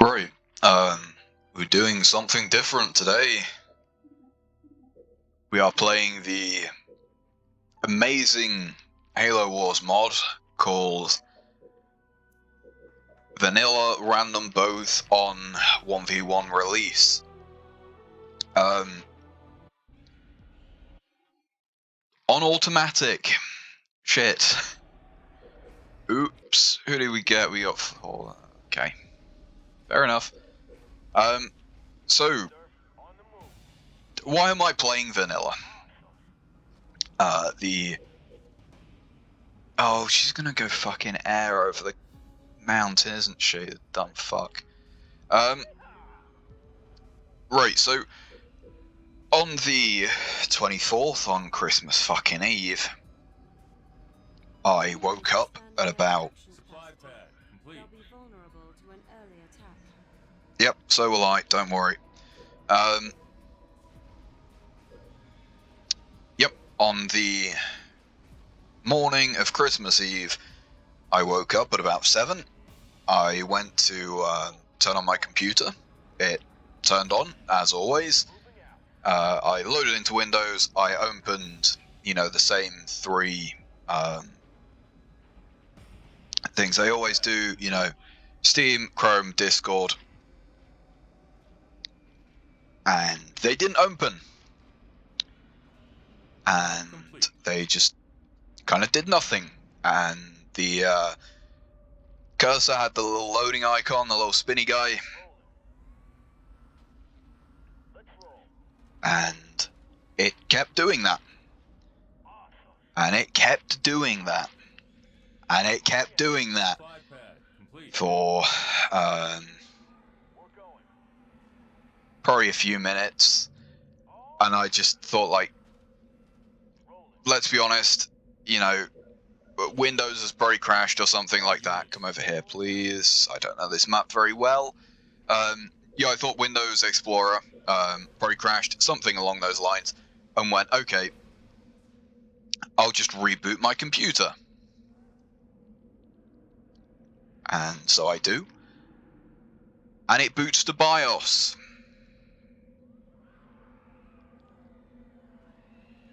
Right. We're doing something different today. We are playing the amazing Halo Wars mod called Vanilla Random Both on 1v1 release. On automatic. Shit. Oops. Who did we get? We got 4. Okay. Fair enough. So why am I playing vanilla? Oh, she's gonna go fucking air over the mountain, isn't she? The dumb fuck. Right, so on the 24th, on Christmas fucking Eve, I woke up at about... Yep, so will I, don't worry. Yep, on the morning of Christmas Eve, I woke up at about 7. I went to turn on my computer. It turned on, as always. I loaded into Windows. I opened, the same 3 things I always do, Steam, Chrome, Discord. And they didn't open. And they just kind of did nothing. And the cursor had the little loading icon, the little spinny guy. And it kept doing that. And it kept doing that. And it kept doing that for probably a few minutes. And I just thought, like, let's be honest, Windows has probably crashed or something like that. Come over here, please. I don't know this map very well. Yeah, I thought Windows Explorer probably crashed, something along those lines, and went, okay, I'll just reboot my computer. And so I do. And it boots to BIOS.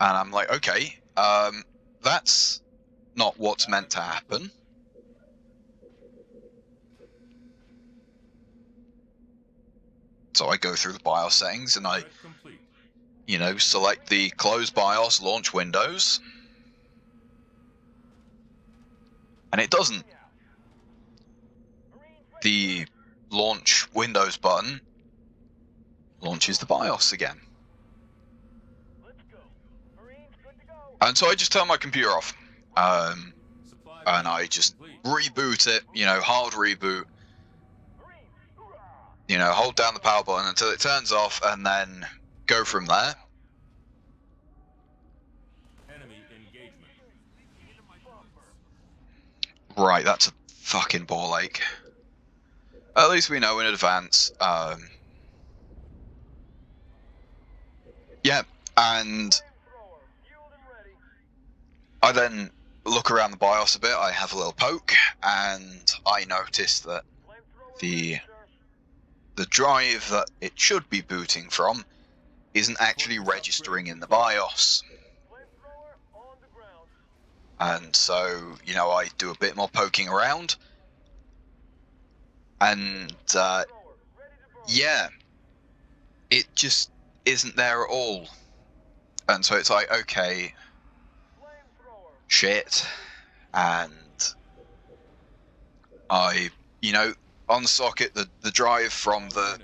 And I'm like, okay, that's not what's meant to happen. So I go through the BIOS settings and I, select the close BIOS, launch Windows. And it doesn't. The launch Windows button launches the BIOS again. And so I just turn my computer off. And I just reboot it, hard reboot. Hold down the power button until it turns off and then go from there. Right, that's a fucking ball ache. At least we know in advance. Yeah, and I then look around the BIOS a bit. I have a little poke, and I notice that the drive that it should be booting from isn't actually registering in the BIOS. And so, I do a bit more poking around. And, yeah, it just isn't there at all. And so it's like, okay, shit. And I, unsocket the drive from the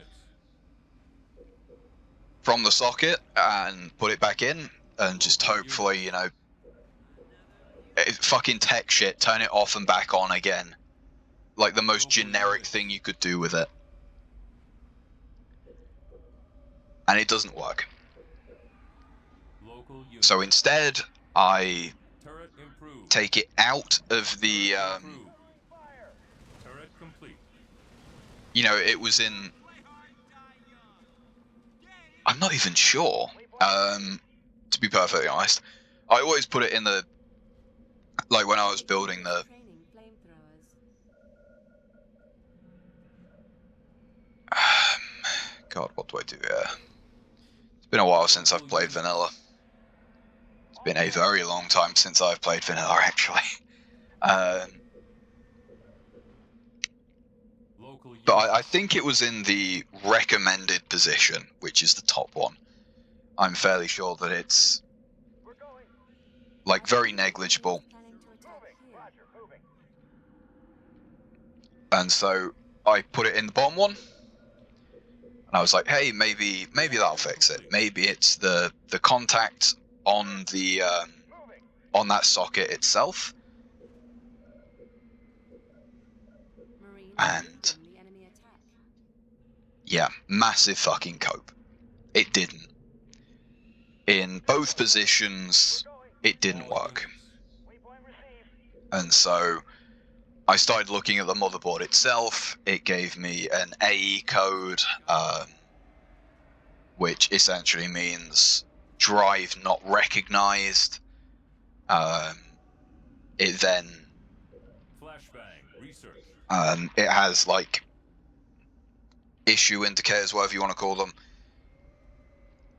socket and put it back in and just hopefully, fucking tech shit, turn it off and back on again. Like the most generic thing you could do with it. And it doesn't work. So instead, I take it out of the, it was in... I'm not even sure, to be perfectly honest. I always put it in the... Like when I was building the... God, what do I do here? It's been a while since I've played vanilla. It's been a very long time since I've played vanilla, actually. But I think it was in the recommended position, which is the top one. I'm fairly sure that it's like very negligible. And so I put it in the bottom one. And I was like, hey, maybe that'll fix it. Maybe it's the contact on the on that socket itself. And yeah, massive fucking cope. It didn't. In both positions, it didn't work. And so I started looking at the motherboard itself. It gave me an AE code, which essentially means drive not recognized. It then it has like issue indicators, whatever you want to call them,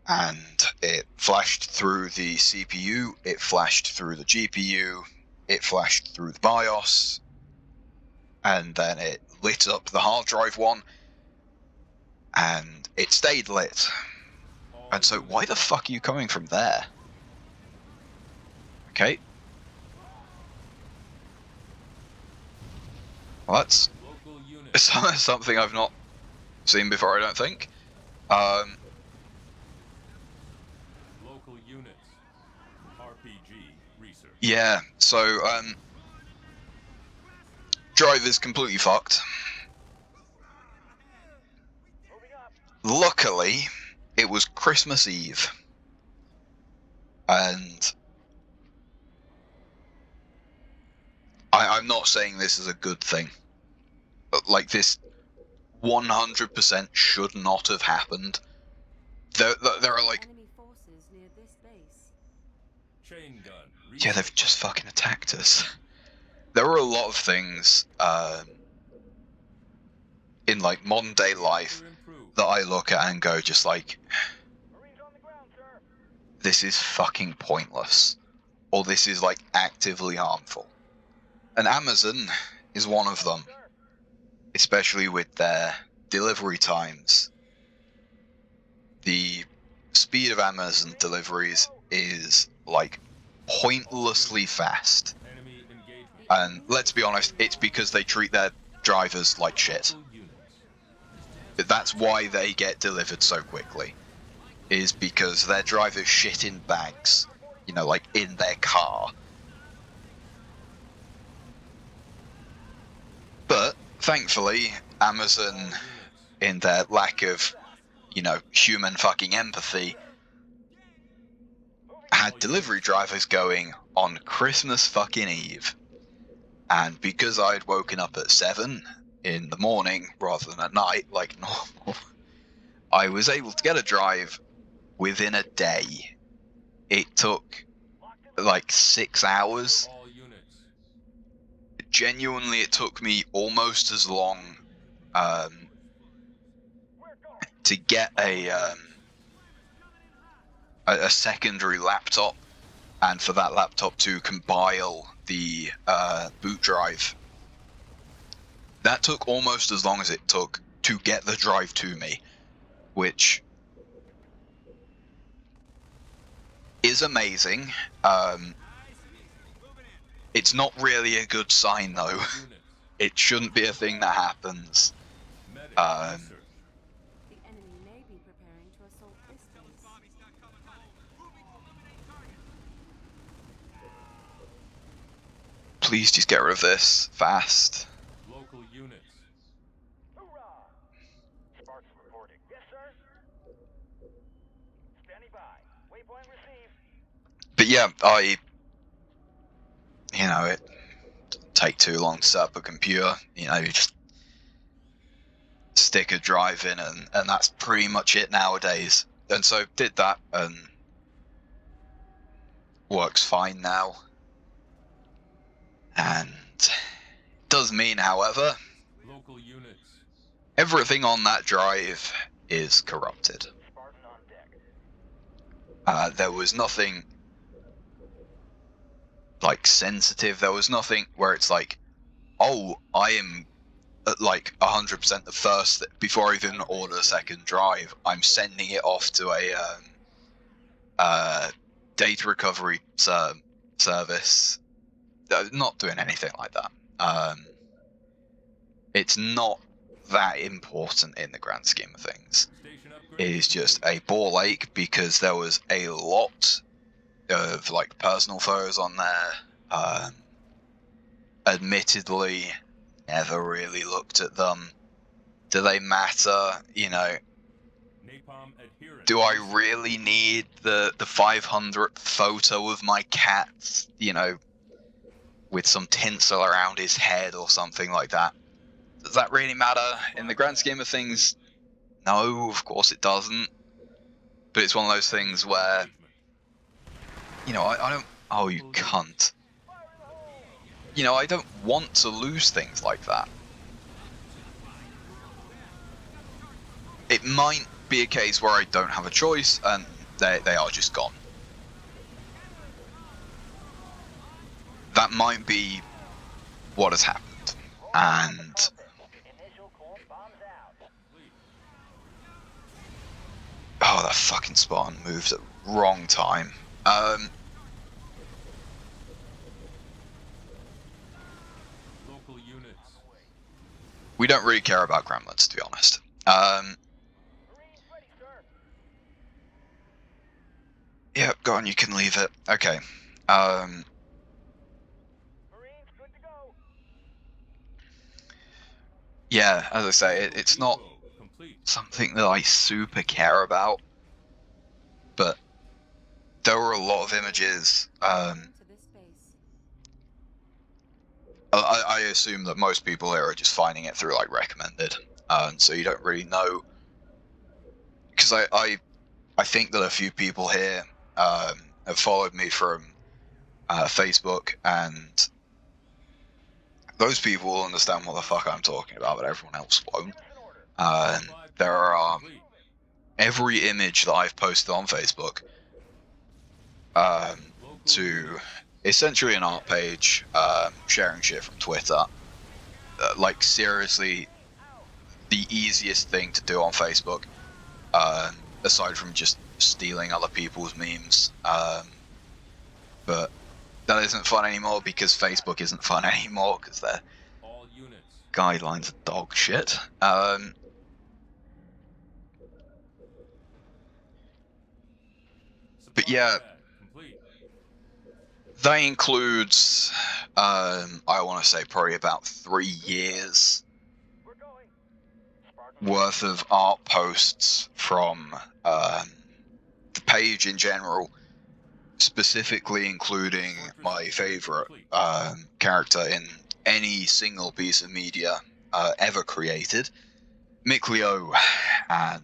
and it flashed through the CPU, it flashed through the GPU, it flashed through the BIOS, and then it lit up the hard drive one, and it stayed lit. And so why the fuck are you coming from there? Okay. Well, that's something I've not seen before, I don't think. Local units. RPG research. Yeah, so drive is completely fucked. Luckily, it was Christmas Eve, and I'm not saying this is a good thing. Like, this 100% should not have happened. There are like... Chain gun. Yeah, they've just fucking attacked us. There are a lot of things in like modern day life that I look at and go just like, this is fucking pointless, or this is like actively harmful. And Amazon is one of them, especially with their delivery times. The speed of Amazon deliveries is like pointlessly fast. And let's be honest, it's because they treat their drivers like shit. But that's why they get delivered so quickly, is because their drivers shit in bags, you know, like in their car. But thankfully, Amazon, in their lack of, you know, human fucking empathy, had delivery drivers going on Christmas fucking Eve. And because I'd woken up at 7 in the morning rather than at night like normal, I was able to get a drive within a day. It took like 6 hours. Genuinely, it took me almost as long to get a secondary laptop, and for that laptop to compile the boot drive. That took almost as long as it took to get the drive to me, which is amazing. It's not really a good sign, though. It shouldn't be a thing that happens. Please just get rid of this fast. Local units. Hoorah! Sparks reporting. Yes, sir. Standing by. Waypoint received. But yeah, it doesn't take too long to set up a computer. You know, you just stick a drive in, and that's pretty much it nowadays. And so did that, and works fine now. And does mean, however, Local units. everything on that drive is corrupted. Spartan on deck. There was nothing like sensitive. There was nothing where it's like, oh, I am at like 100% the first before I even order a second drive. I'm sending it off to a data recovery service. Not doing anything like that. It's not that important in the grand scheme of things. Station upgrade. It is just a ball ache because there was a lot of like personal photos on there. Admittedly, never really looked at them. Do they matter? You know, Napalm adherent. do I really need the 500th photo of my cat, you know, with some tinsel around his head or something like that? Does that really matter in the grand scheme of things? No, of course it doesn't. But it's one of those things where, you know, I don't... Oh, you cunt. You know, I don't want to lose things like that. It might be a case where I don't have a choice and they are just gone. That might be what has happened. And Initial core bombs out. oh, that fucking Spartan moved at the wrong time. Local units. We don't really care about gremlins, to be honest. Marines ready, sir. Yeah, go on, you can leave it. Okay. Marines good to go. Yeah, as I say, it's not Depot complete. something that I super care about, but there were a lot of images. I assume that most people here are just finding it through like recommended, so you don't really know. Because I think that a few people here have followed me from Facebook, and those people will understand what the fuck I'm talking about, but everyone else won't. There are Complete. every image that I've posted on Facebook Local to units. essentially an art page, sharing shit from Twitter. Like seriously, the easiest thing to do on Facebook, aside from just stealing other people's memes. But that isn't fun anymore because Facebook isn't fun anymore because their All units. guidelines are dog shit. But yeah, Supply pad complete. that includes, I want to say probably about 3 years We're going. Spartan worth of art posts from the page in general, specifically including my favorite character in any single piece of media ever created, Mick Leo, and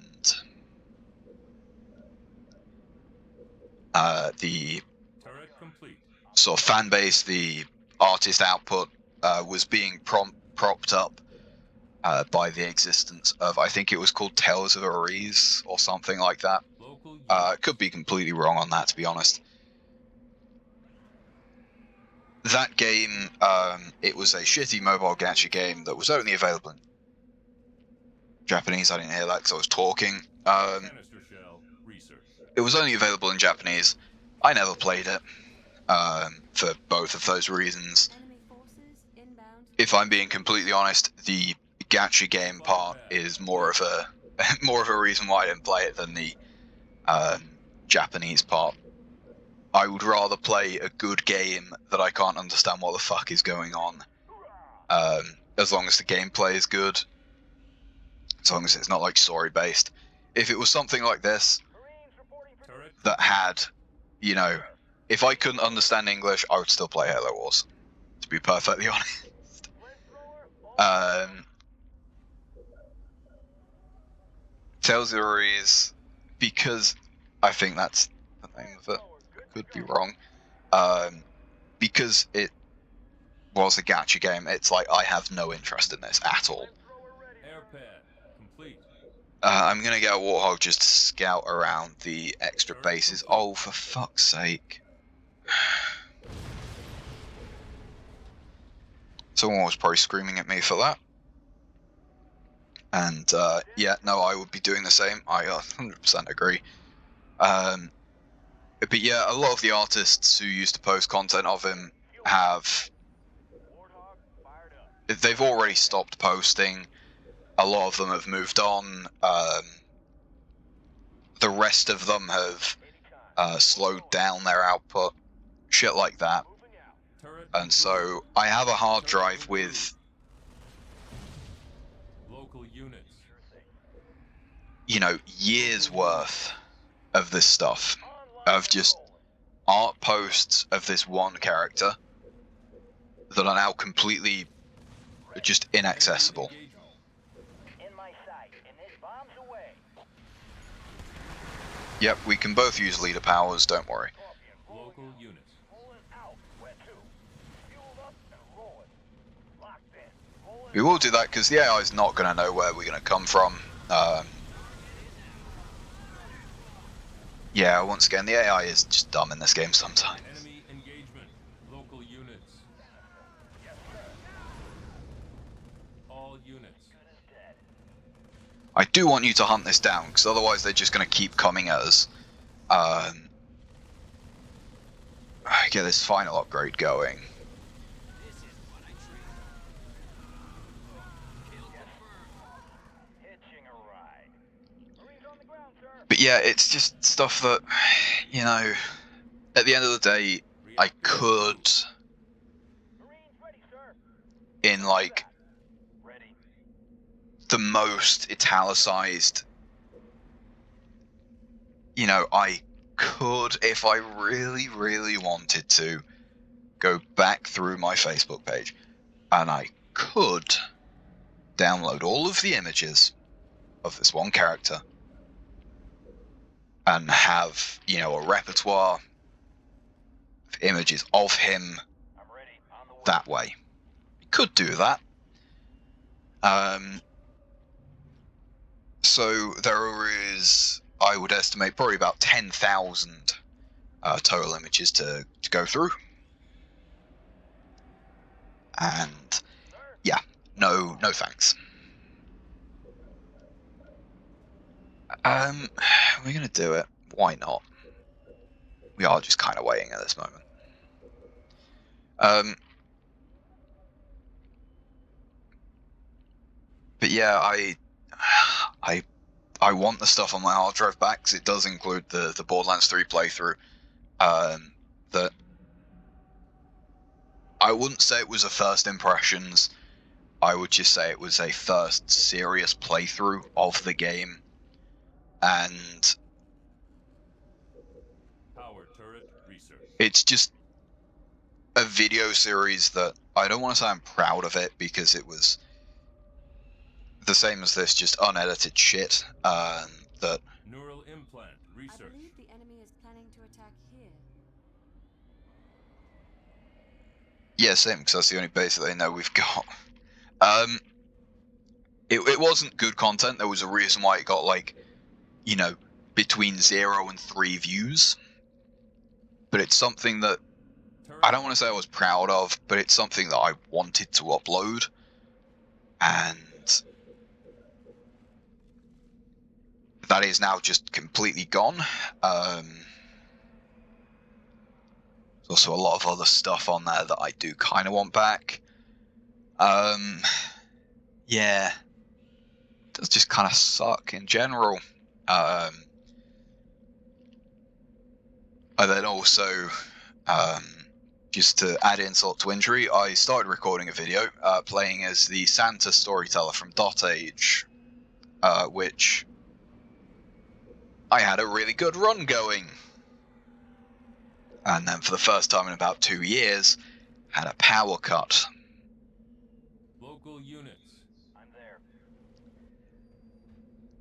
the Turret complete. sort of fan base, the artist output was being propped up by the existence of, I think it was called Tales of Ares or something like that. Local units. Could be completely wrong on that, to be honest. That game, it was a shitty mobile gacha game that was only available in Japanese. I didn't hear that because I was talking. Canister shell research. It was only available in Japanese. I never played it for both of those reasons. If I'm being completely honest, the gacha game part is more of a reason why I didn't play it than the Japanese part. I would rather play a good game that I can't understand what the fuck is going on, as long as the gameplay is good, as long as it's not like story based. If it was something like this Marines reporting for Turret. that had, you know, if I couldn't understand English, I would still play Halo Wars, to be perfectly honest. flamethrower. Tales of Ares, because I think that's the name of it. Could be wrong. Because it was a gacha game, it's like I have no interest in this at all. Flamethrower ready. Air pad complete. I'm gonna get a Warthog just to scout around the extra bases. Oh, for fuck's sake. Someone was probably screaming at me for that. And, yeah, no, I would be doing the same. I 100% agree. But yeah, a lot of the artists who used to post content of him have... Warthog fired up. They've already stopped posting. A lot of them have moved on. The rest of them have Anytime. slowed down their output. Shit like that. Moving out. Turret And so I have a hard drive with, local units. Sure thing. you know, years worth of this stuff. Online Of just rolling. art posts of this one character that are now completely just inaccessible. Engagement. In my sight, and this bomb's away. Yep, we can both use leader powers, don't worry. Scorpion rolling Local out. units. Rolling out. Where to? Fueled up and rolling. Locked in. Rolling We will do that because the AI is not going to know where we're going to come from. Yeah, once again, the AI is just dumb in this game sometimes. Enemy engagement. Local units. All units. dead. I do want you to hunt this down, because otherwise they're just going to keep coming at us. Get this final upgrade going. Hitching a ride. Marines on the ground, sir. But yeah, it's just stuff that, you know, at the end of the day, I could, Marines ready, sir. in like Ready. the most italicized, you know, I could, if I really, really wanted to, go back through my Facebook page and I could download all of the images of this one character and have, you know, a repertoire of images of him I'm ready. On the way. that way. You could do that. So there is, I would estimate, probably about 10,000 total images to go through. And Sir. yeah, no thanks. We're gonna do it. Why not? We are just kind of waiting at this moment. But yeah, I want the stuff on my hard drive back because it does include the Borderlands 3 playthrough. That I wouldn't say it was a first impressions. I would just say it was a first serious playthrough of the game. And Power turret research. it's just a video series that I don't want to say I'm proud of it because it was the same as this, just unedited shit. That Neural implant I research. believe the enemy is planning to attack here. yeah, same because that's the only base that they know we've got. It wasn't good content. There was a reason why it got like, you know, between 0 and 3 views. But it's something that I don't want to say I was proud of, but it's something that I wanted to upload. And that is now just completely gone. There's also a lot of other stuff on there that I do kind of want back. Yeah. It does just kind of suck in general. And then also, just to add insult to injury, I started recording a video playing as the Santa storyteller from Dot Age, which I had a really good run going. And then for the first time in about 2 years, had a power cut. Local units. I'm there.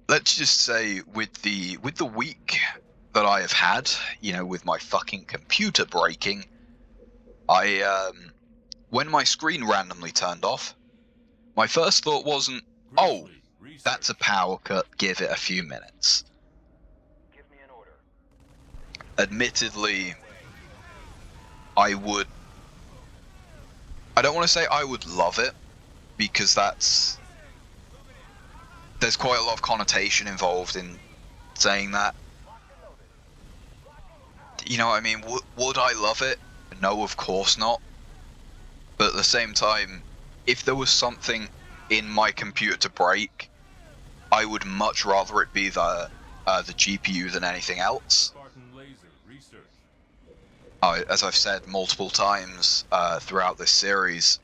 Let's just say with the week that I have had, you know, with my fucking computer breaking, I when my screen randomly turned off, my first thought wasn't, oh, Grizzly Research. That's a power cut. Give it a few minutes. Give me an order. Admittedly, I don't want to say I would love it, because there's quite a lot of connotation involved in saying that. You know what I mean? Would I love it? No, of course not. But at the same time, if there was something in my computer to break, I would much rather it be the GPU than anything else. Spartan laser. Research. As I've said multiple times throughout this series,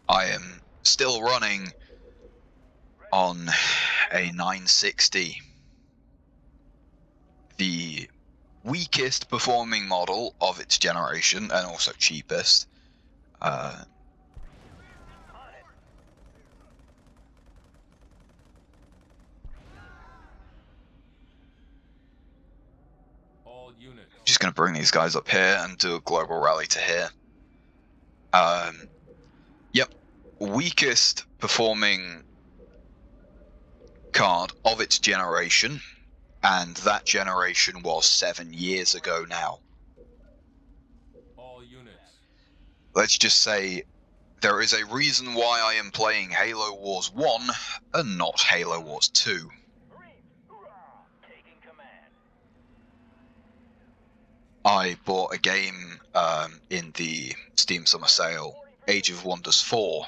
I am still running on a 960, the weakest performing model of its generation and also cheapest. All units. Just going to bring these guys up here and do a global rally to here. Yep, weakest performing card of its generation, and that generation was 7 years ago now. All units. Let's just say there is a reason why I am playing Halo Wars 1 and not Halo Wars 2. Marines, hoorah! Taking command. I bought a game in the Steam Summer Sale, Age of Wonders 4.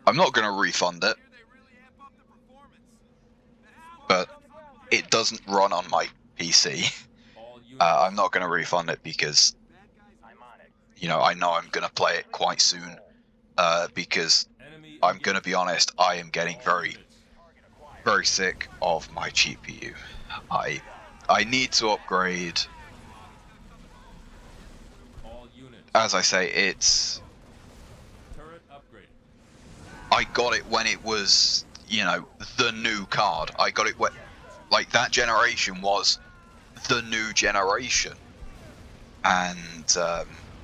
I'm not going to refund it, but it doesn't run on my PC. All units. I'm not going to refund it because, I'm on it. you know, I know I'm going to play it quite soon. Because Enemy I'm going to engaged. be honest, I am getting All very, units. Target acquired. very sick of my GPU. I need to upgrade. All units. As I say, it's. Turret upgrade. I got it when it was, you know, the new card. I got it when, like, that generation was the new generation, and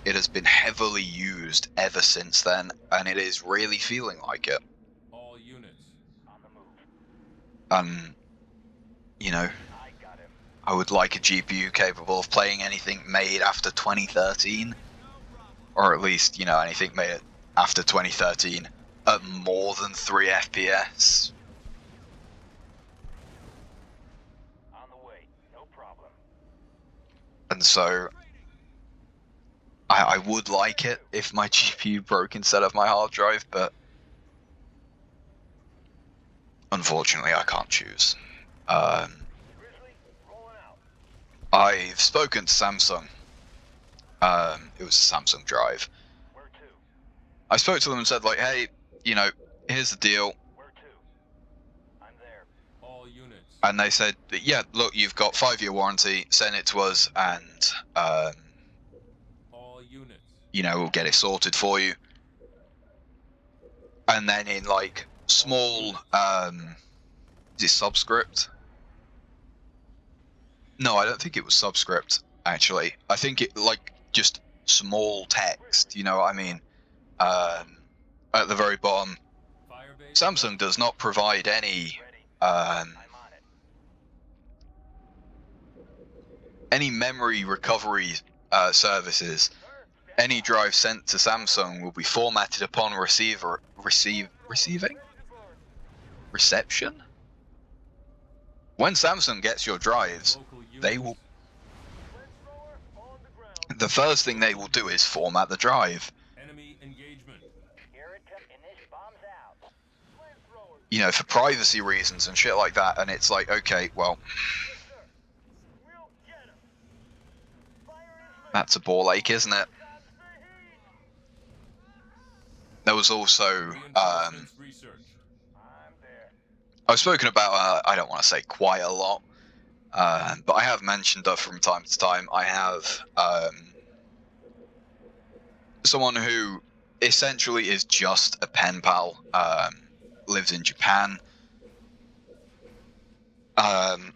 it has been heavily used ever since then, and it is really feeling like it. All units. On the move. And, you know, I got him. I would like a GPU capable of playing anything made after 2013, or at least, you know, anything made after 2013 at more than 3 FPS. On the way. No problem. And so I would like it if my GPU broke instead of my hard drive, but unfortunately I can't choose. Grizzly, rolling out. I've spoken to Samsung. It was a Samsung Drive. Where to? I spoke to them and said, like, hey, you know, here's the deal. Where to? I'm there. All units. And they said, yeah, look, you've got 5-year warranty, send it to us, and, All units. you know, we'll get it sorted for you. And then in, like, small, is it subscript? No, I don't think it was subscript, actually. I think it, like, just small text, you know what I mean? At the very bottom, Firebase. Samsung does not provide any, Ready. I'm on it. any memory recovery services. Any drive sent to Samsung will be formatted upon reception? When Samsung gets your drives, Local units. they will. Flamethrower on the ground. The first thing they will do is format the drive. Enemy engagement. Here it comes. And this bomb's out. Flamethrower. You know, for privacy reasons and shit like that. And it's like, okay, well, Yes, sir. We'll get him. Fire is lit. that's a ball ache, isn't it? That's the heat. There was also, Reinforcements research. I'm there. I've spoken about, I don't want to say quite a lot, but I have mentioned from time to time. I have someone who essentially is just a pen pal, lives in Japan. I've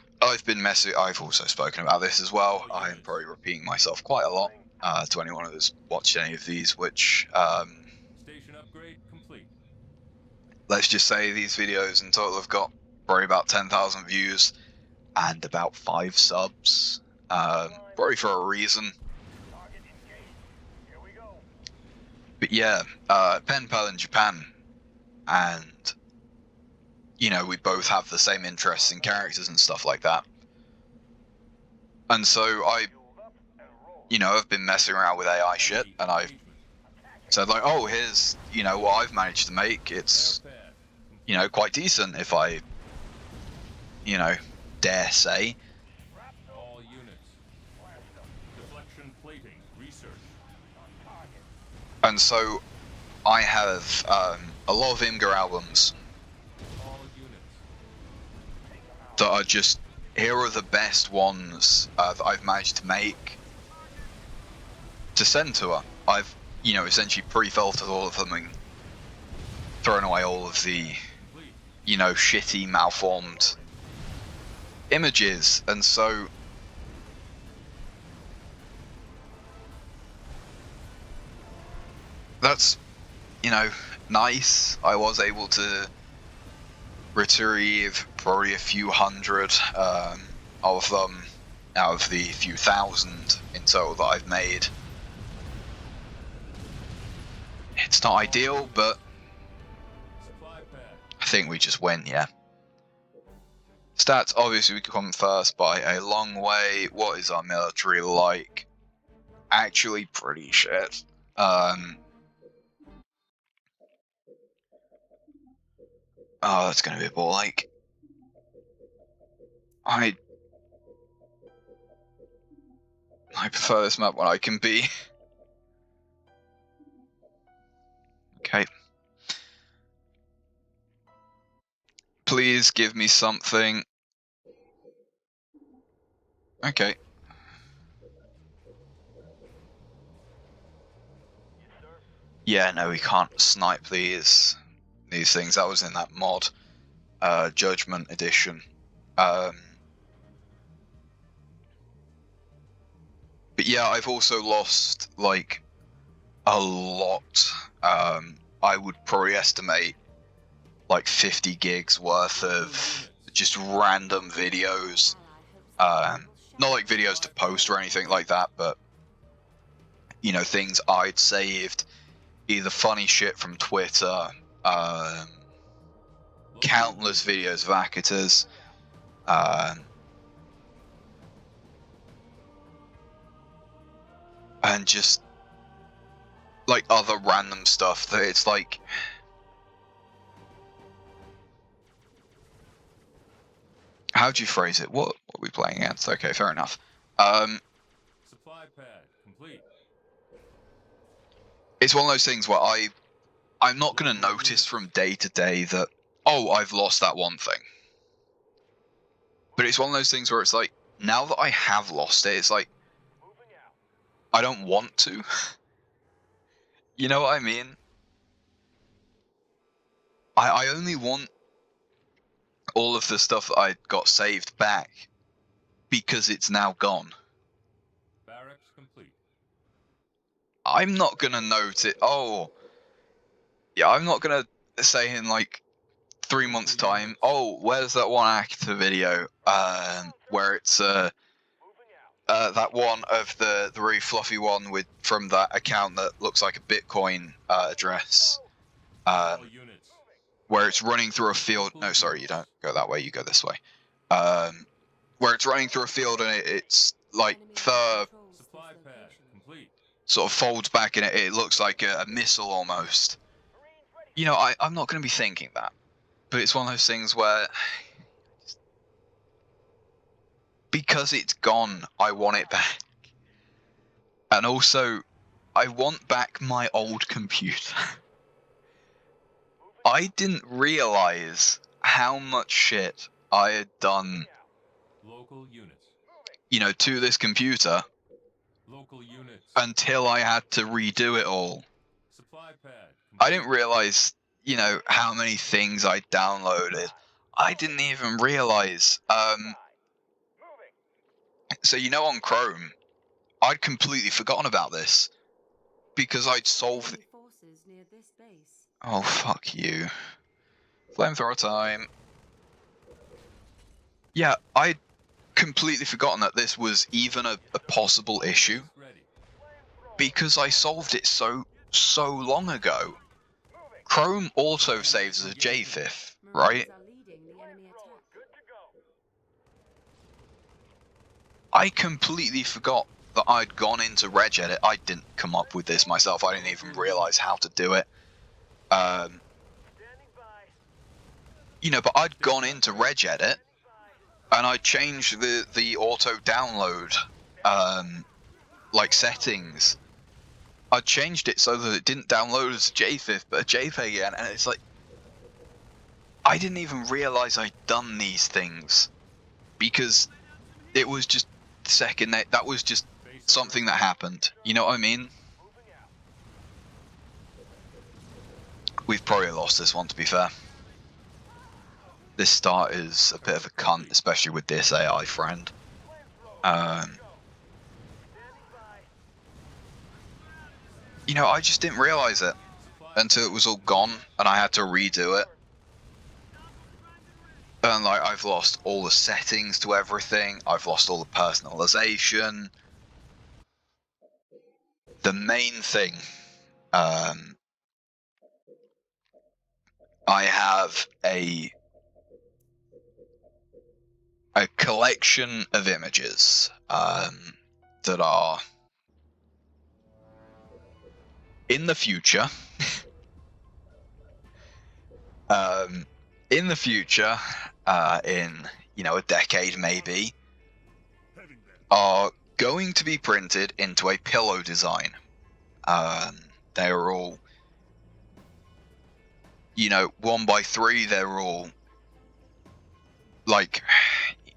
also spoken about this as well. I'm probably repeating myself quite a lot to anyone who's watched any of these, which Station upgrade complete. let's just say these videos in total have got probably about 10,000 views and about 5 subs. Probably for a reason. Target engaged. Here we go. But yeah, Pen Pal in Japan, and you know, we both have the same interests in characters and stuff like that. And so I, Fueled up and roll. you know, I've been messing around with AI shit, Enemy and I've engagement. said like, oh, here's, you know, what I've managed to make. It's, Air pad. you know, quite decent if I, you know, dare say. Shrapnel. All units. Blast them. Deflection plating. Research. On target. And so I have a lot of Imgur albums All units. Take them out. that are just, here are the best ones that I've managed to make to send to her. I've, you know, essentially pre-filtered all of them and thrown away all of the, Complete. you know, shitty, malformed images. And so that's, you know, nice. I was able to retrieve probably a few hundred of them out of the few thousand in total that I've made. It's not ideal, but Supply pad. I think we just win, yeah. Stats, obviously we come first by a long way. What is our military like? Actually pretty shit. Oh, that's gonna be a ball like. I prefer this map when I can be. Okay. Please give me something. Okay. Yes, sir. Yeah, no, we can't snipe these things. That was in that mod, Judgment Edition. But yeah, I've also lost like a lot. I would probably estimate like 50 gigs worth of just random videos. Not like videos to post or anything like that, but you know, things I'd saved, either funny shit from Twitter, countless videos of Akatas, and just like other random stuff that it's like, how'd you phrase it? What are we playing against? Okay, fair enough. Supply pad. Complete. It's one of those things where I'm not going to notice from day to day that, oh, I've lost that one thing. But it's one of those things where it's like, now that I have lost it, it's like, Moving out. I don't want to. You know what I mean? I only want all of the stuff that I got saved back because it's now gone. Barracks complete. I'm not going to note it. Oh, yeah, I'm not going to say in like 3 months' time, oh, where's that one actor video where it's Moving out. that one of the really fluffy one with from that account that looks like a Bitcoin address, All units. where it's running through a field. No, sorry, you don't go that way. You go this way. Where it's running through a field and it's like Supply pad. Complete. sort of folds back and it looks like a missile almost. Marines ready. You know, I'm not going to be thinking that, but it's one of those things where because it's gone, I want it back. And also, I want back my old computer. I didn't realize how much shit I had done, Local units. you know, to this computer Local units. until I had to redo it all. Supply pad. I didn't realize, you know, how many things I downloaded. I didn't even realize. Moving. So, you know, on Chrome, I'd completely forgotten about this because I'd solved it. Forces near this base. Oh, fuck you. Flamethrower time. Yeah, I'd completely forgotten that this was even a possible issue Ready. because I solved it so long ago. Chrome auto saves as a JFIF, right? Marines are leading the enemy attack. Good to go. I completely forgot that I'd gone into regedit. I didn't come up with this myself. I didn't even realize how to do it. Standing by. You know, but I'd gone into regedit and I changed the auto download like settings. I changed it so that it didn't download as a JFIF but a JPEG again, and it's like I didn't even realize I'd done these things because it was just second that was just something that happened. You know what I mean? Moving out. We've probably lost this one, to be fair. This start is a bit of a cunt, especially with this AI friend. You know, I just didn't realize it until it was all gone and I had to redo it. And like, I've lost all the settings to everything. I've lost all the personalization. The main thing, I have a collection of images that are in the future. In the future, in a decade maybe, are going to be printed into a pillow design. They are all, 1x3. They're all like,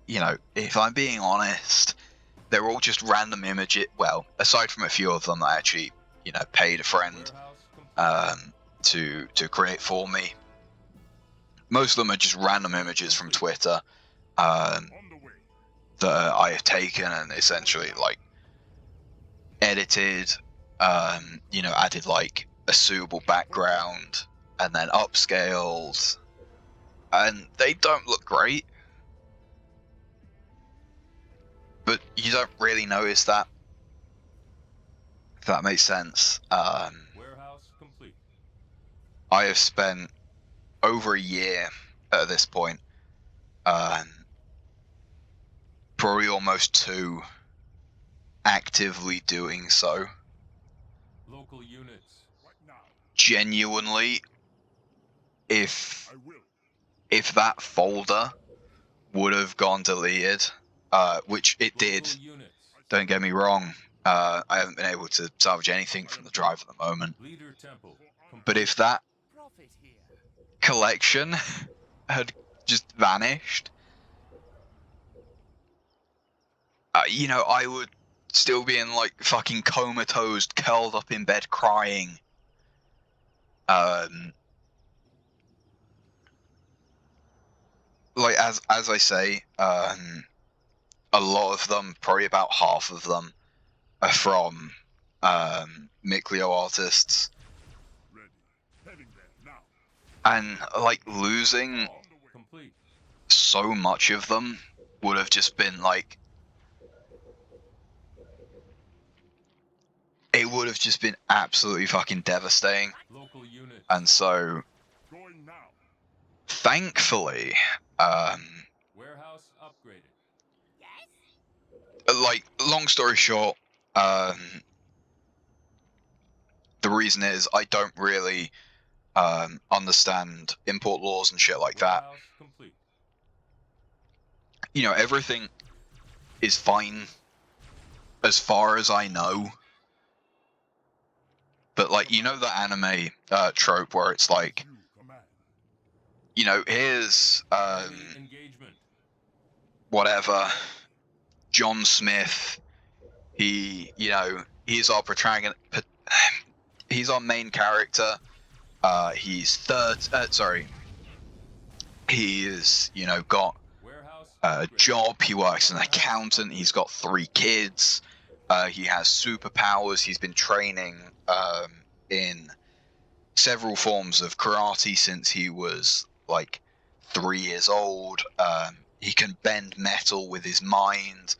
if I'm being honest, they're all just random images. Well, aside from a few of them that I actually, paid a friend to create for me. Most of them are just random images from Twitter that I have taken and essentially like edited, added like a suitable background and then upscaled, and they don't look great, but you don't really notice that, if that makes sense. Warehouse complete. I have spent over a year at this point, probably almost 2, actively doing so. Local units. Genuinely, if that folder would have gone deleted, which it did, Local units. don't get me wrong, I haven't been able to salvage anything from the drive at the moment, Leader temple. but if that collection had just vanished, I would still be in like fucking comatose, curled up in bed crying. Like as I say, a lot of them, probably about half of them, are from Miclio artists, and like losing Complete. so much of them would have just been like, it would have just been absolutely fucking devastating. Local units. And so thankfully, Warehouse upgraded. like, long story short, the reason is I don't really understand import laws and shit like that. Warehouse complete. Everything is fine as far as I know. But like, the anime trope where it's like, here's Engagement. whatever, John Smith, he's our protagonist, he's our main character, he's he is, got Warehouse a upgraded. job, he works as an accountant, he's got 3 kids, he has superpowers, he's been training in several forms of karate since he was like 3 years old. He can bend metal with his mind.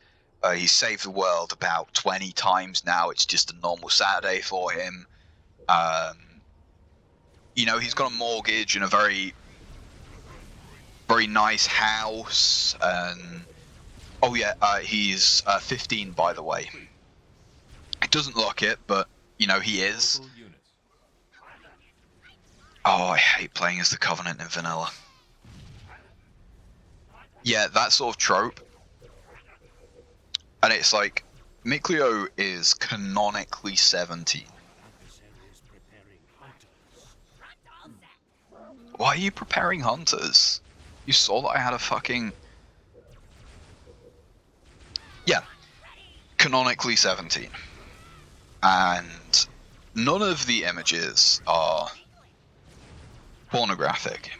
He's saved the world about 20 times now. It's just a normal Saturday for him. You know, he's got a mortgage and a very, very nice house. And oh yeah, he's 15, by the way. It doesn't look it, but you know he is. Local units. Oh, I hate playing as the Covenant in vanilla. Yeah, that sort of trope. And it's like, Mikleo is canonically 17. Why are you preparing hunters? You saw that I had a fucking... Yeah. Canonically 17. And none of the images are pornographic.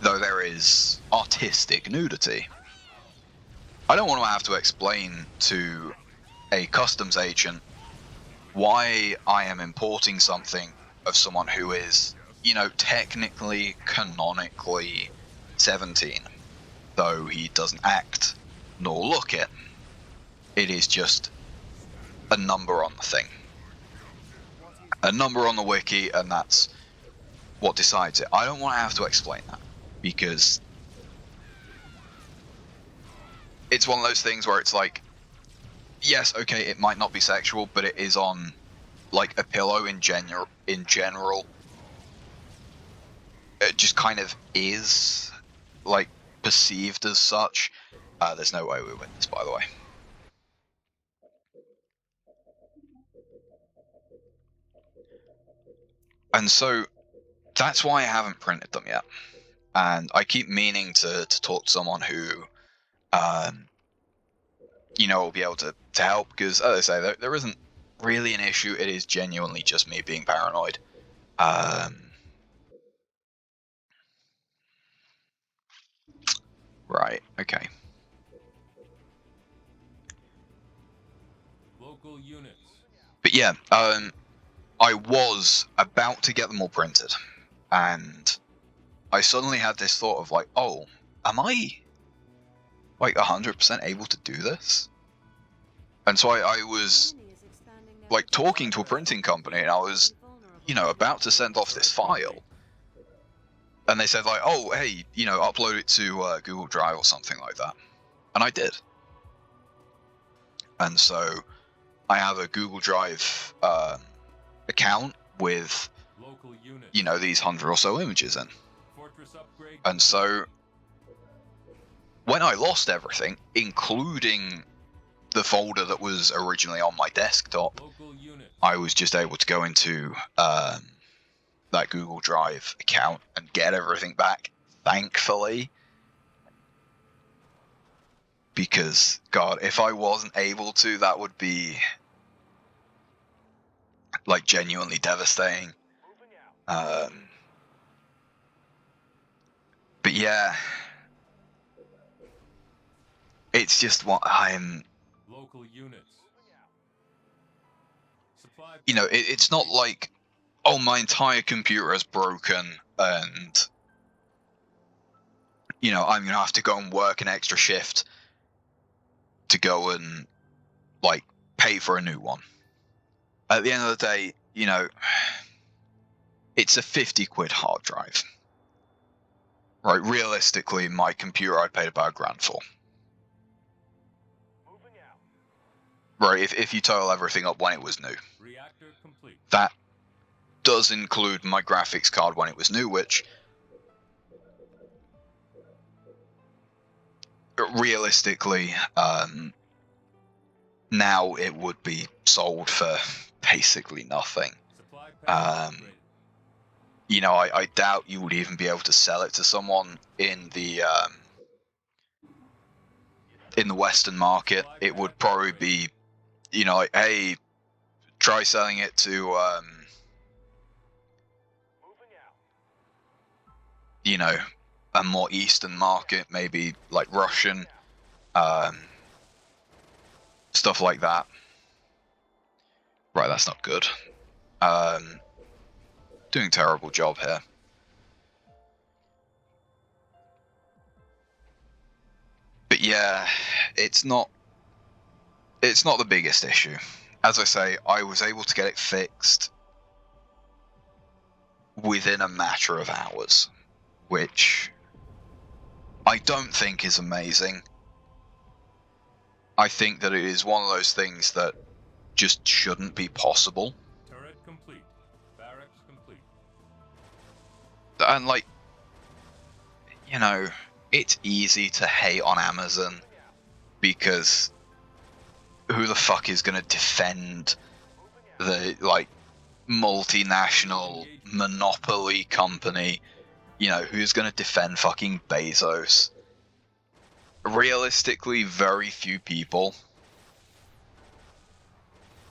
Though there is artistic nudity. I don't want to have to explain to a customs agent why I am importing something of someone who is, you know, technically, canonically 17. Though he doesn't act nor look it. It is just a number on the thing. A number on the wiki, and that's what decides it. I don't want to have to explain that, because it's one of those things where it's like, yes, okay, it might not be sexual, but it is on, like, a pillow in general. It just kind of is, like, perceived as such. There's no way we win this, by the way. And so, that's why I haven't printed them yet. And I keep meaning to talk to someone who, you know, will be able to help, because, as I say, there isn't really an issue. It is genuinely just me being paranoid. Right, okay. Local units. But yeah, I was about to get them all printed, and I suddenly had this thought of like, oh, am I like 100% able to do this? And so I was like talking to a printing company, and I was, you know, about to send off this file, and they said like, oh, hey, you know, upload it to Google Drive or something like that, and I did. And so I have a Google Drive account with, Local units. you know, these 100 or so images in. Fortress upgrade. And so when I lost everything, including the folder that was originally on my desktop, Local units. I was just able to go into that Google Drive account and get everything back, thankfully. Because, God, if I wasn't able to, that would be, like, genuinely devastating. But yeah, it's just what I'm, Local units. Supply. you know, it's not like, oh, my entire computer is broken and, you know, I'm going to have to go and work an extra shift to go and, like, pay for a new one. At the end of the day, you know, it's a 50 quid hard drive. Right, realistically, my computer I paid about $1,000 for. Right, if you total everything up when it was new. Reactor complete. That does include my graphics card when it was new, which realistically, now it would be sold for basically nothing. Supply pack upgraded. You know, I doubt you would even be able to sell it to someone in the Western market. It would probably be, you know, like, hey, try selling it to, you know, a more Eastern market, maybe like Russian, stuff like that. Right, that's not good. Doing a terrible job here. But yeah, it's not the biggest issue. As I say, I was able to get it fixed within a matter of hours, which I don't think is amazing. I think that it is one of those things that just shouldn't be possible. Turret complete. Barracks complete. And like, you know, it's easy to hate on Amazon because who the fuck is gonna defend the like multinational monopoly company? You know, who's gonna defend fucking Bezos? Realistically, very few people.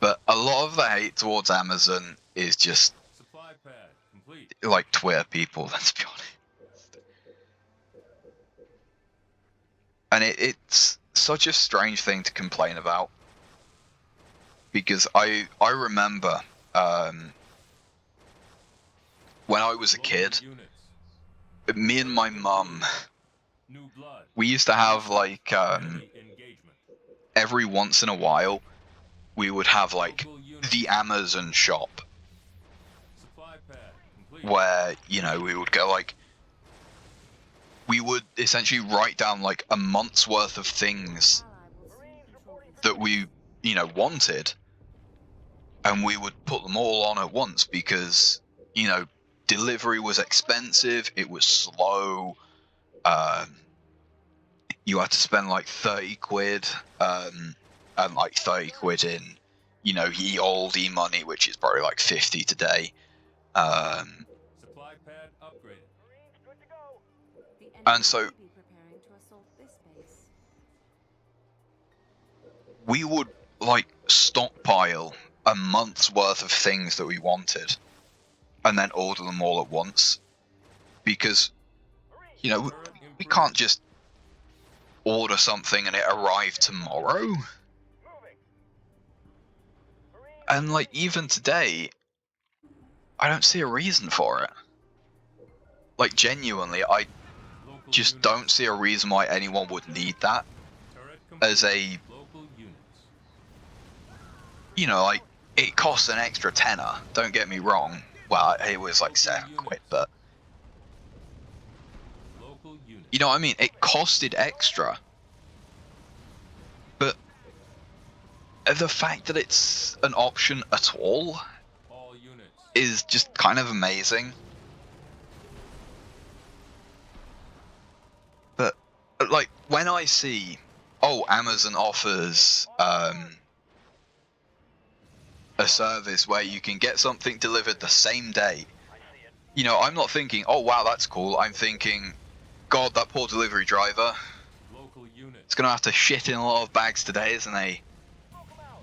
But a lot of the hate towards Amazon is just Supply pad complete. like Twitter people, let's be honest. And it's such a strange thing to complain about. Because I remember when I was a kid, Units. me and my mum, New blood. we used to have like Enemy engagement. every once in a while, we would have like Local units. the Amazon shop Supply pad complete. where, you know, we would go like, we would essentially write down like a month's worth of things Ally will soon control this. that we, you know, wanted, and we would put them all on at once because, you know, delivery was expensive, it was slow, you had to spend like 30 quid, and like 30 quid in, you know, ye olde money, which is probably like 50 today. Supply pad upgraded. Marines, good to go. The enemy And so- may be preparing to assault this base. We would like stockpile a month's worth of things that we wanted and then order them all at once because, you know, Turret we improved. can't just order something and it arrive tomorrow. Moving. Marines, And like even today, I don't see a reason for it. Like genuinely, I Local just units. don't see a reason why anyone would need that Turret as complete. a, Local units. you know, like it costs an extra tenner, don't get me wrong. Well, it was like 7 quid, but Local units. you know what I mean? It costed extra. But the fact that it's an option at all All units. is just kind of amazing. But like when I see, oh, Amazon offers a service where you can get something delivered the same day, I see it. you know, I'm not thinking, oh wow, that's cool. I'm thinking, God, that poor delivery driver, Local units. it's gonna have to shit in a lot of bags today, isn't he? Smoke 'em out.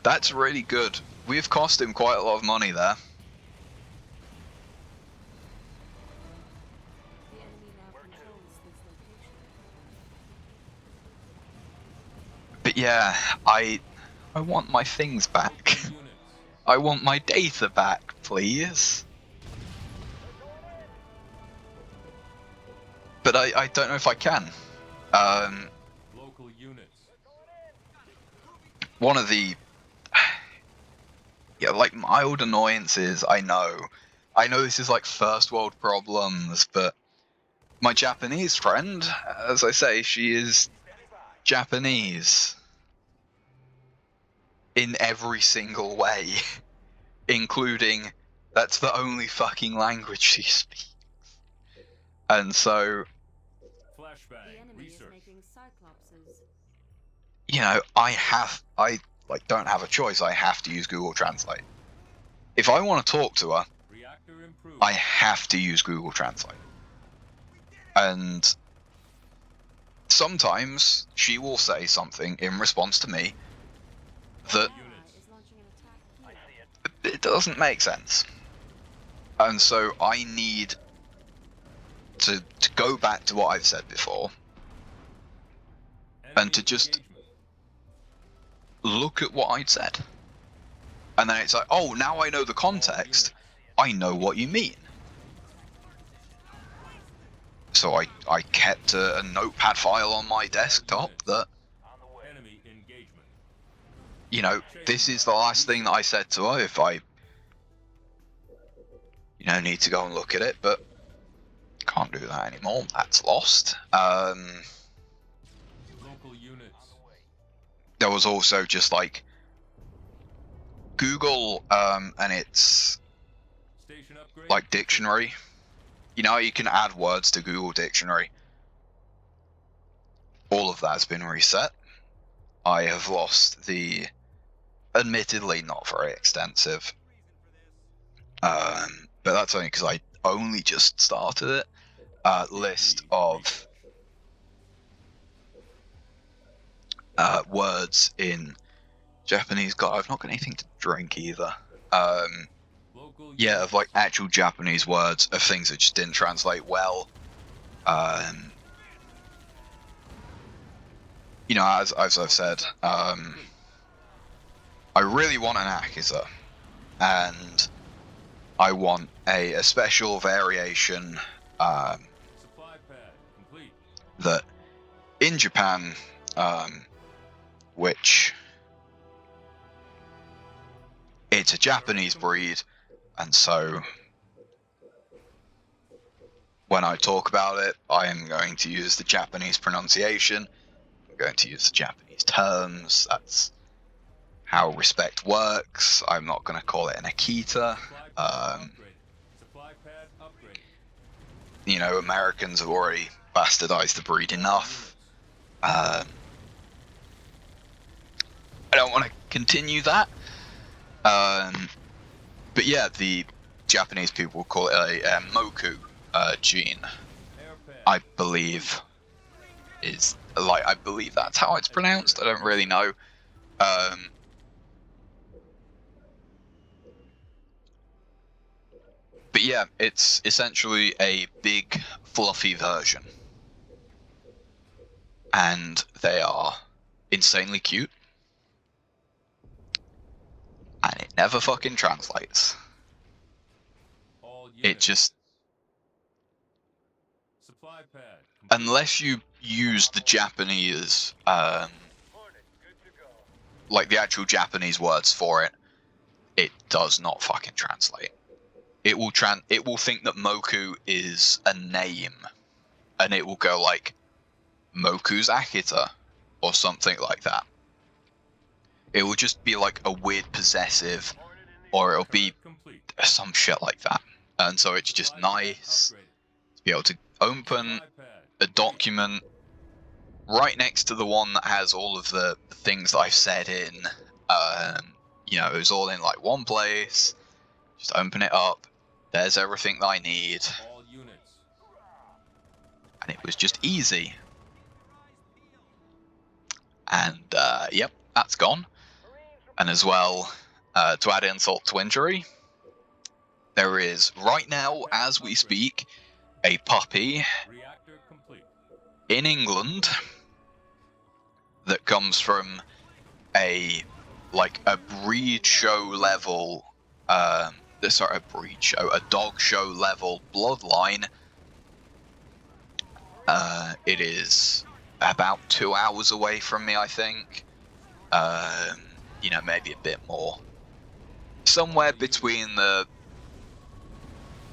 That's really good. We've cost him quite a lot of money there. The enemy now controls this location. But yeah, I want my things back. Units. I want my data back, please. But I don't know if I can. Local units. One of the like mild annoyances, I know this is like first world problems, but my Japanese friend, as I say, she is Japanese in every single way, including that's the only fucking language she speaks. And so, The Flashbang. enemy is Research. making Cyclopses. you know, I like don't have a choice. I have to use Google Translate. If I want to talk to her, Reactor improved. I have to use Google Translate. And sometimes she will say something in response to me that Ally is launching an attack I here. see it. it doesn't make sense. And so I need to go back to what I've said before, Enemy and to just engagement. look at what I'd said. And then it's like, oh, now I know the context. I know what you mean. So I kept a notepad file on my desktop that, On the way. Enemy engagement. you know, this is the last thing that I said to her if I, you know, need to go and look at it, but can't do that anymore. That's lost. Local units. There was also just like Google and its Station upgrade. like dictionary. You know, you can add words to Google Dictionary. All of that has been reset. I have lost the, admittedly not very extensive, but that's only because I only just started it, list of words in Japanese. God, I've not got anything to drink either. Local Yeah, units. of like actual Japanese words of things that just didn't translate well. You know, as I've said, I really want an Akiza, and I want a special variation Supply pad complete. that in Japan, which it's a Japanese breed, and so when I talk about it, I am going to use the Japanese pronunciation. I'm going to use the Japanese terms. That's how respect works. I'm not going to call it an Akita. Supply pad upgrade. Supply pad upgrade. You know, Americans have already bastardized the breed enough. I don't want to continue that. But yeah, the Japanese people call it a Moku gene. Air pad. I believe I believe that's how it's pronounced. I don't really know. But yeah, it's essentially a big fluffy version. And they are insanely cute. And it never fucking translates. All units. It just, Supply pad complete. unless you use the Japanese, Hornet, good to go. like the actual Japanese words for it, it does not fucking translate. It will think that Moku is a name, and it will go like Moku's Akita or something like that. It will just be like a weird possessive, Hornet in the or it'll be Turret complete. some shit like that. And so it's just Supply pad nice upgraded. to be able to open Supply pad a document right next to the one that has all of the things that I've said in. You know, it was all in like one place. Just open it up. There's everything that I need, All units. and it was just easy. And yep, that's gone. And as well, to add insult to injury, there is right now, as we speak, a puppy Reactor complete. in England that comes from a breed show level, a dog show level bloodline. It is about 2 hours away from me, I think. You know, maybe a bit more. Somewhere between the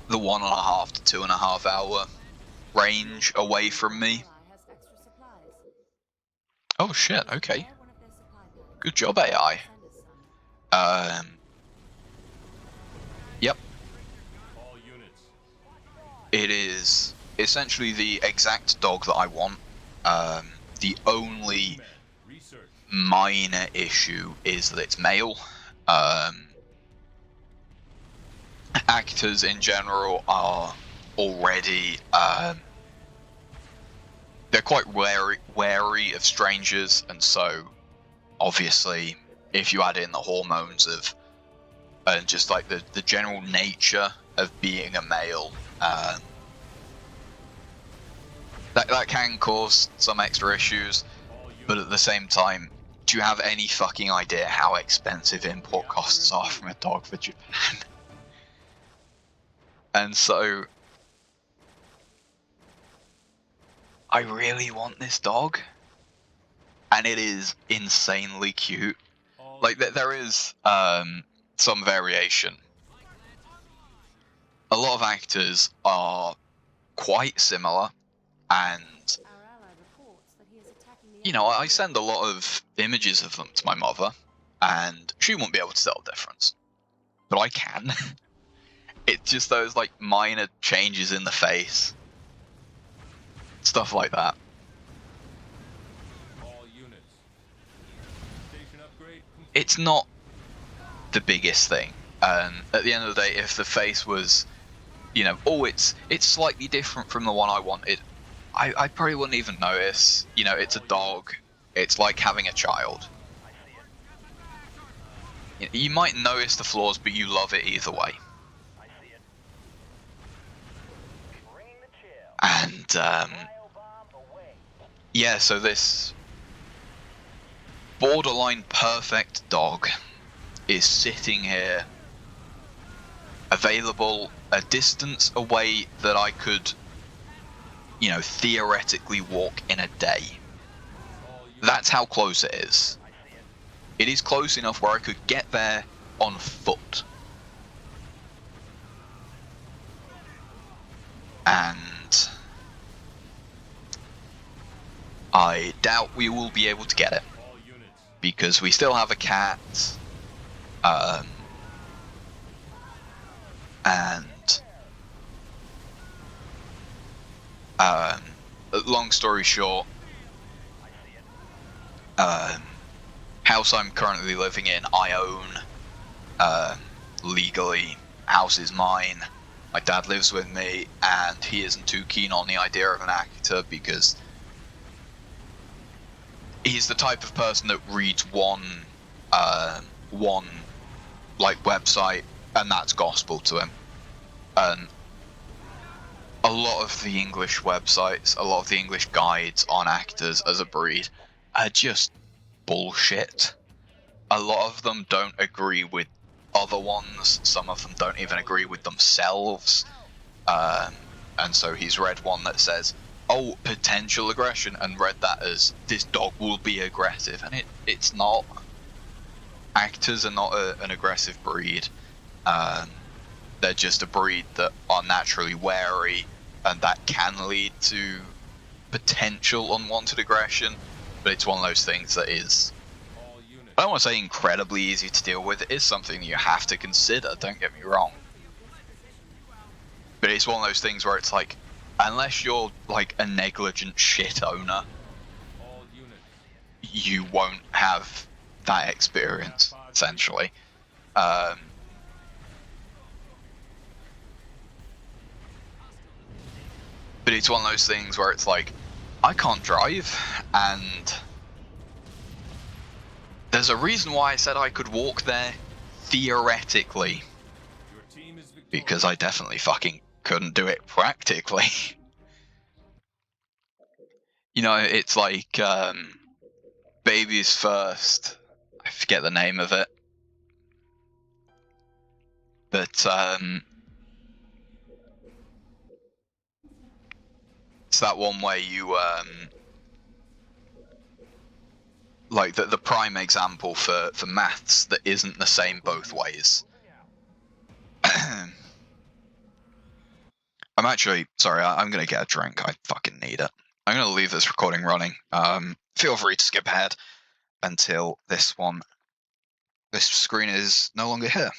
1.5 to 2.5 hour range away from me. Ally has extra supplies. Oh shit, okay. Repair one of their supply pads. Good job, AI. Send us some. Yep. All units. It is essentially the exact dog that I want. The only Man. Research. minor issue is that it's male. Actors in general are already they're quite wary of strangers, and so obviously if you add in the hormones of and just like the general nature of being a male, that can cause some extra issues. All units. But at the same time, do you have any fucking idea how expensive import costs are from a dog for Japan? And so I really want this dog, and it is insanely cute. All Like units. there is some variation. A lot of actors are quite similar, and Our ally reports that he is attacking the you know, I enemy send a lot of images of them to my mother, and she won't be able to tell the difference, but I can. It's just those like minor changes in the face, stuff like that. All units. Station upgrade complete. It's not the biggest thing, and at the end of the day, if the face was, you know, oh, it's slightly different from the one I wanted, I probably wouldn't even notice. You know, it's a dog. It's like having a child. You might notice the flaws, but you love it either way. I see it. Bring the chill. And Biobomb away. yeah, so this borderline perfect dog is sitting here, available a distance away that I could, you know, theoretically walk in a day. All units. That's how close it is. I see it. It is close enough where I could get there on foot. And I doubt we will be able to get it, All units. because we still have a cat. And long story short, house I'm currently living in, I own legally. House is mine. My dad lives with me, and he isn't too keen on the idea of an actor because he's the type of person that reads one like website, and that's gospel to him. And a lot of the English websites, a lot of the English guides on actors as a breed are just bullshit. A lot of them don't agree with other ones. Some of them don't even agree with themselves. And so he's read one that says, oh, potential aggression, and read that as this dog will be aggressive, and it's not. Actors are not an aggressive breed. They're just a breed that are naturally wary, and that can lead to potential unwanted aggression. But it's one of those things that is, All units. I don't want to say incredibly easy to deal with. It is something you have to consider, don't get me wrong. But it's one of those things where it's like, unless you're like a negligent shit owner, All units. you won't have that experience, essentially. But it's one of those things where it's like, I can't drive, and there's a reason why I said I could walk there, theoretically, Your team is victorious. because I definitely fucking couldn't do it practically. You know, it's like Baby's First. I forget the name of it. But it's that one where you like the prime example for maths that isn't the same both ways. I'm actually sorry. I'm gonna get a drink. I fucking need it. I'm gonna leave this recording running. Feel free to skip ahead until this screen is no longer here.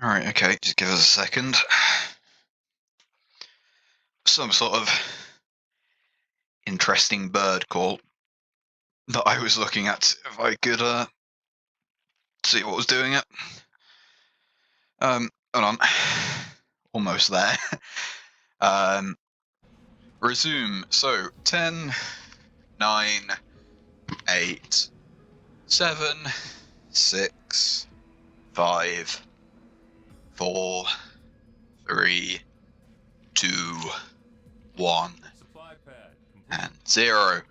Alright, okay, just give us a second. Some sort of interesting bird call that I was looking at, if I could see what was doing it. Hold on. Almost there. Resume. So 10, 9, 8, 7, 6, 5, 4, 3, 2, 1, Supply pad complete. and 0.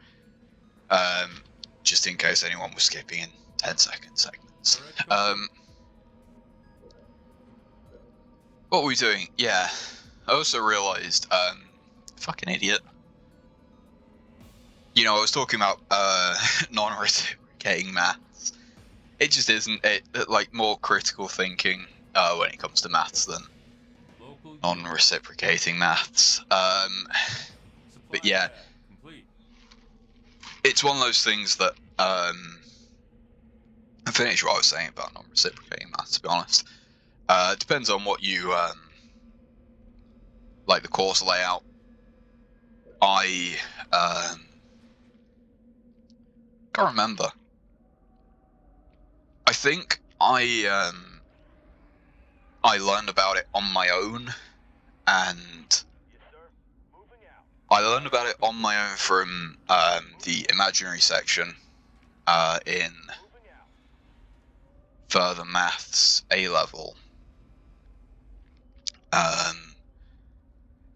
Just in case anyone was skipping in 10-second segments. What were we doing? Yeah. I also realised, fucking idiot. You know, I was talking about non-reciprocating maths. It just isn't like more critical thinking when it comes to maths than Local non-reciprocating maths. Supply But yeah, pad complete. it's one of those things that I finished what I was saying about non-reciprocating maths. To be honest, it depends on what you like the course layout. I can't remember. I think I learned about it on my own, and Yes, sir. Moving out. I learned about it on my own from the imaginary section in Moving out. further maths A level.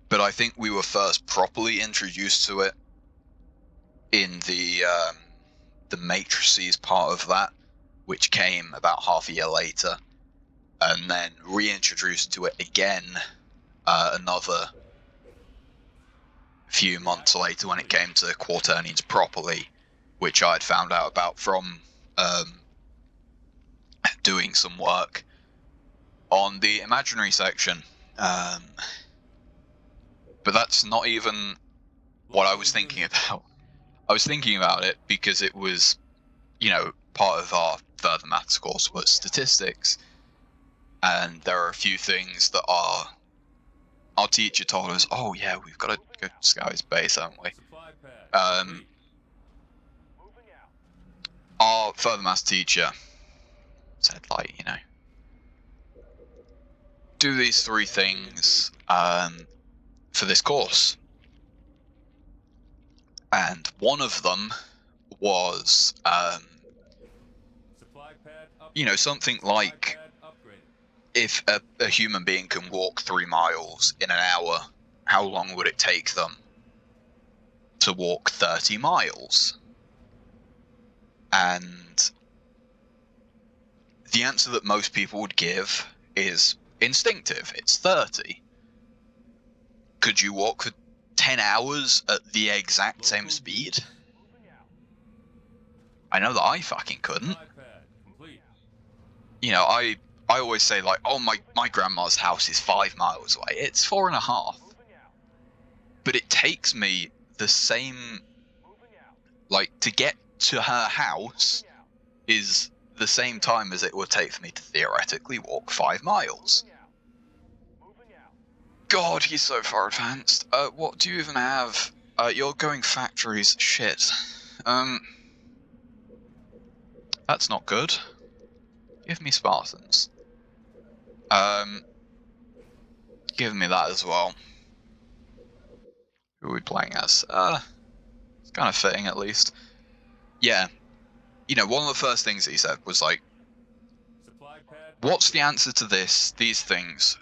But I think we were first properly introduced to it in the matrices part of that, which came about half a year later, and then reintroduced to it again another few months later when it came to quaternions properly, which I'd found out about from doing some work on the imaginary section. But that's not even what I was thinking about. I was thinking about it because it was, you know, part of our further maths course was statistics, and there are a few things that our teacher told us, oh yeah, we've got to go to Sky's base, haven't we? Supply pad complete. Moving out. Our further maths teacher said, like, you know, do these 3 things for this course. And one of them was, Supply pad you know, something like, pad upgraded. if a human being can walk 3 miles in an hour, how long would it take them to walk 30 miles? And the answer that most people would give is instinctive. It's 30. Could you walk for 10 hours at the exact same speed? Moving out. I know that I fucking couldn't. Supply pad complete. You know, I always say, like, oh, my grandma's house is 5 miles away. It's 4.5. Moving out. But it takes me the same, Moving out. like, to get to her house Moving out. is the same time as it would take for me to theoretically walk 5 miles. Moving out. Moving out. God, he's so far advanced. What do you even have? You're going factories. Shit. That's not good. Give me Spartans. Give me that as well. Who are we playing as? It's kind of fitting, at least. Yeah. You know, one of the first things he said was like, Supply pad. what's the answer to these things?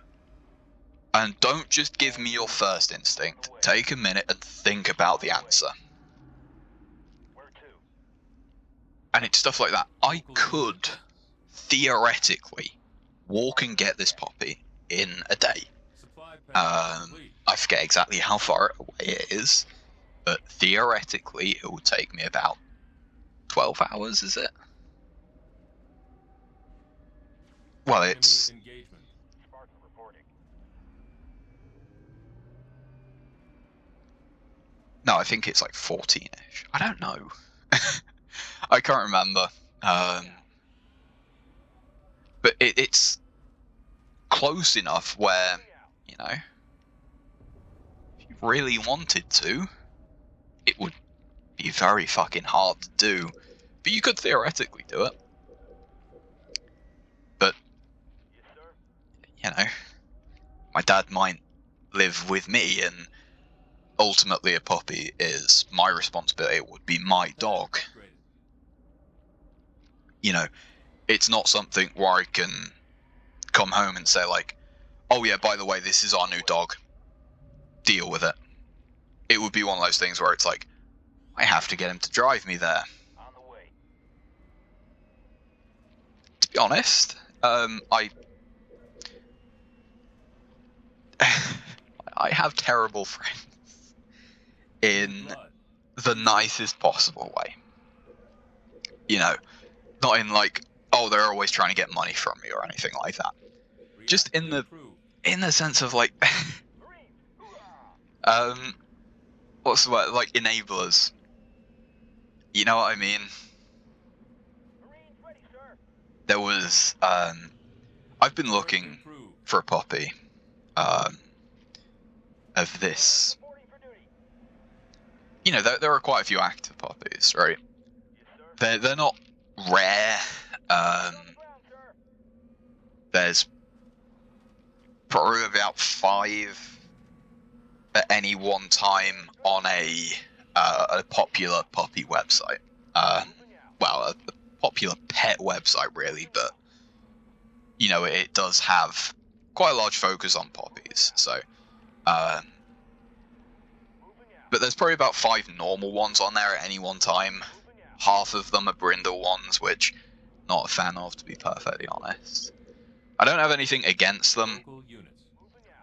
And don't just give me your first instinct. Take a minute and think about the answer. Where to? And it's stuff like that. I could, theoretically, walk and get this poppy in a day. Supply pad complete. I forget exactly how far away it is, but theoretically it will take me about 12 hours, is it? Well, it's... Enemy engagement. Spartan reporting. No, I think it's like 14-ish. I don't know. I can't remember. But it's... close enough where, you know, if you really wanted to, it would be very fucking hard to do. But you could theoretically do it. But, you know, my dad might live with me, and ultimately a puppy is my responsibility. It would be my dog. You know, it's not something where I can come home and say, like, oh yeah, by the way, this is our new dog. Deal with it. It would be one of those things where it's like, I have to get him to drive me there. On the way. To be honest, I I have terrible friends in the nicest possible way. You know, not in like, oh, they're always trying to get money from me or anything like that. Just in the sense of like, what's the word? Like enablers. You know what I mean? Marines ready, sir. There was, I've been looking for a puppy, of this. Reporting for duty. You know, there are quite a few active puppies, right? Yes, sir. They're not rare. On the ground, sir. There's probably about 5 at any one time on a popular puppy website. Well, a popular pet website, really, but you know, it does have quite a large focus on puppies. So, but there's probably about 5 normal ones on there at any one time. Half of them are brindle ones, which not a fan of, to be perfectly honest. I don't have anything against them.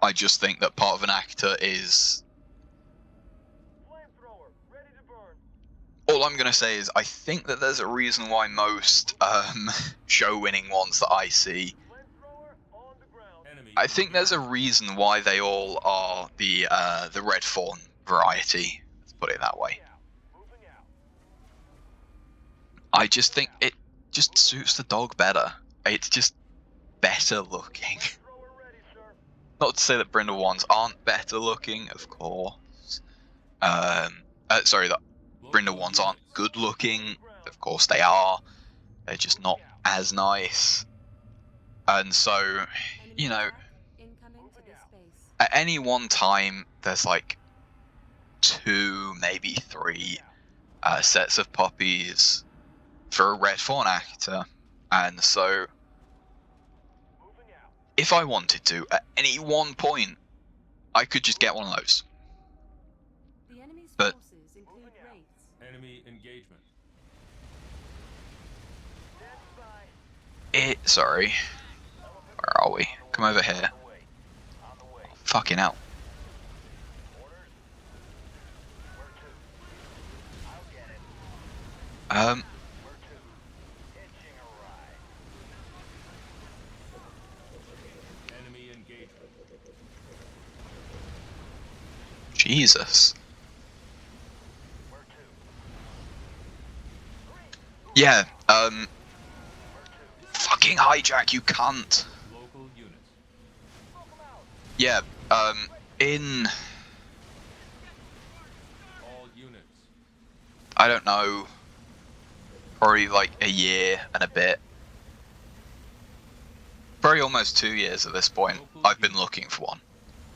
I just think that part of an actor is... Flamethrower ready to burn. All I'm going to say is I think that there's a reason why most show-winning ones that I see... Flamethrower on the ground. I think there's a reason why they all are the Red Fawn variety. Let's put it that way. Moving out. I just think it just suits the dog better. It's just better looking. Thrower ready, sir. Not to say that brindle ones aren't better looking, of course. Sorry, that brindle ones aren't good looking. Of course they are. They're just not as nice. And so, you know, Incoming to this base. at any one time, there's like 2, maybe 3 sets of puppies for a Red Fawn actor. And so, Moving out. if I wanted to, at any one point, I could just get one of those. The enemy's But- forces include wraiths. Enemy engagement. Stand by. Sorry. Where are we? Come over here. On the way. On the way. Fucking hell. Orders. Where to? I'll get it. Where to? Hitching a ride. Enemy engagement. Jesus. Where to? Yeah, fucking hijack, you cunt. Local units. Smoke 'em out. Yeah, in, All units. I don't know, probably like a year and a bit. Probably almost 2 years at this point, I've been looking for one.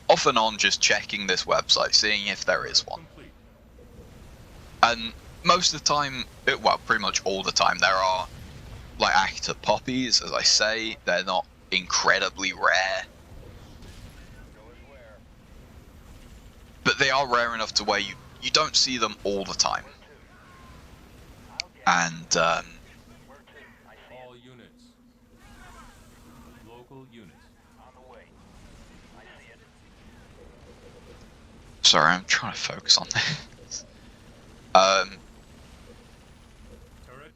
Off and on, just checking this website, seeing if there is one. Complete. And most of the time, well, pretty much all the time, there are like actor puppies, as I say. They're not incredibly rare, Goes where? but they are rare enough to where you don't see them all the time. I'll get it. And Where to? I see it. All units. Local units. On the way. I see it. sorry, I'm trying to focus on this. Turret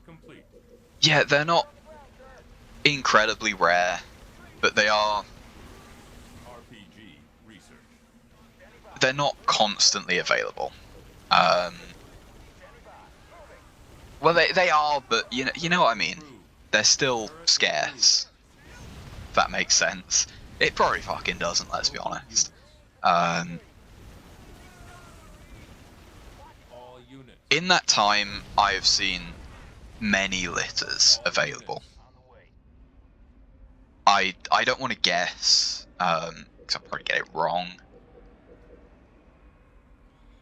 complete. Yeah, they're not incredibly rare, but they are. RPG research. They're not constantly available. Well, they are, but you know what I mean. Crew. They're still scarce. If that makes sense. It probably fucking doesn't, let's be honest. All units. In that time, I have seen many litters available. I don't want to guess, because I'll probably get it wrong.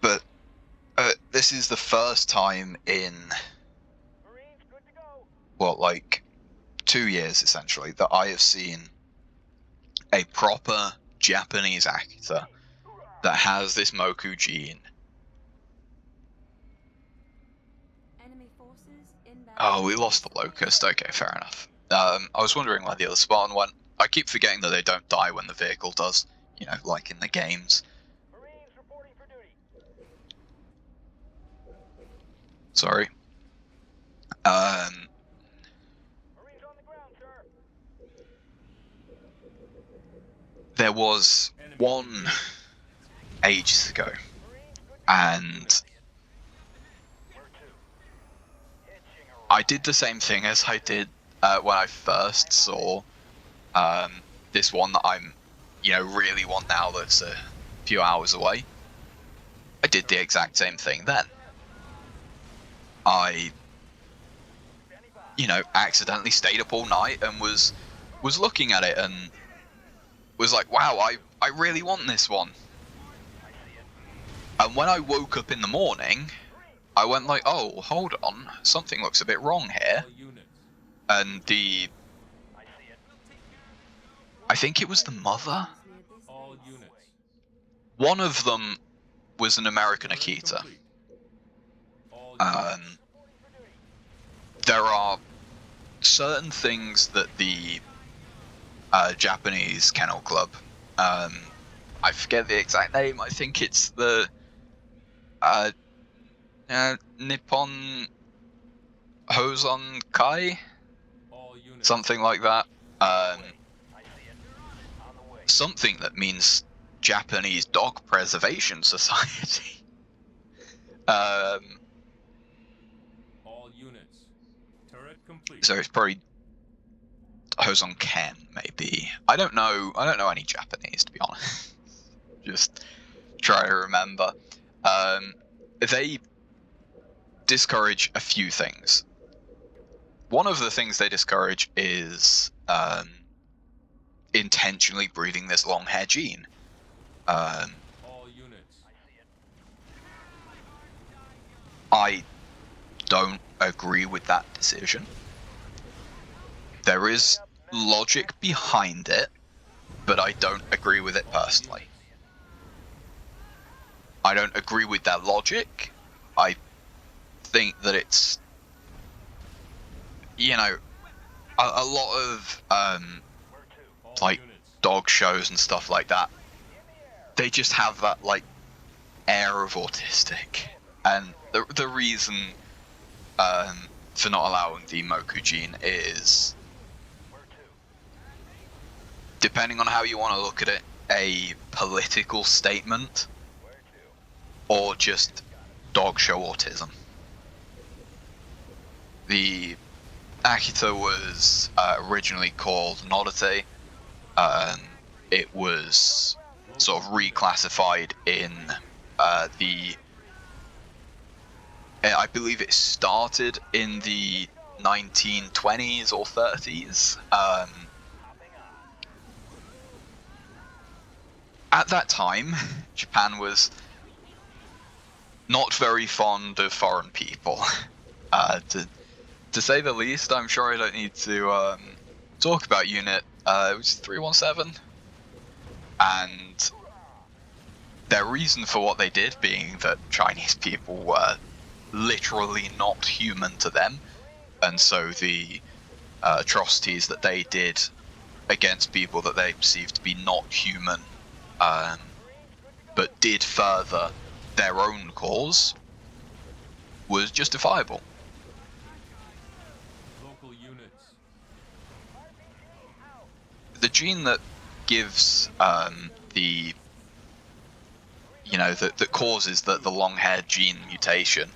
But this is the first time in, Marines, good to go. well, like 2 years essentially, that I have seen a proper Japanese Akita that has this Moku gene. Enemy forces inbound. Oh, we lost the Locust. Okay, fair enough. I was wondering where the other Spartan went. I keep forgetting that they don't die when the vehicle does, you know, like in the games. Marines reporting for duty. Sorry. Marines on the ground, sir. There was one ages ago, and I did the same thing as I did when I first saw this one that I'm, you know, really want now that's a few hours away. I did the exact same thing then. I, you know, accidentally stayed up all night and was looking at it and was like, wow, I really want this one. And when I woke up in the morning, I went like, oh, hold on, something looks a bit wrong here. All units. And I think it was the mother. Near this All base. units. One of them was an American Akita. Complete. All units. There are certain things that the Japanese Kennel Club, I forget the exact name, I think it's the Nippon Hoson Kai, All units. something like that. Something that means Japanese Dog Preservation Society. All units. Turret complete. So it's probably Hoson Ken, maybe. I don't know any Japanese, to be honest. Just try to remember. They discourage a few things. One of the things they discourage is intentionally breeding this long hair gene. All units. I don't agree with that decision. There is logic behind it, but I don't agree with it personally. I don't agree with that logic. I think that it's, you know, a lot of All like units. dog shows and stuff like that. They just have that like air of autistic, and the reason for not allowing the Moku gene is, depending on how you want to look at it, a political statement or just dog show autism. The Akita was originally called Nodate. It was sort of reclassified in the... I believe it started in the 1920s or 30s. At that time, Japan was not very fond of foreign people. To say the least. I'm sure I don't need to talk about Unit, which is 317. And their reason for what they did being that Chinese people were literally not human to them, and so the atrocities that they did against people that they perceived to be not human, but did further their own cause, was justifiable. Local units. The gene that gives the, you know, that causes the long-haired gene mutation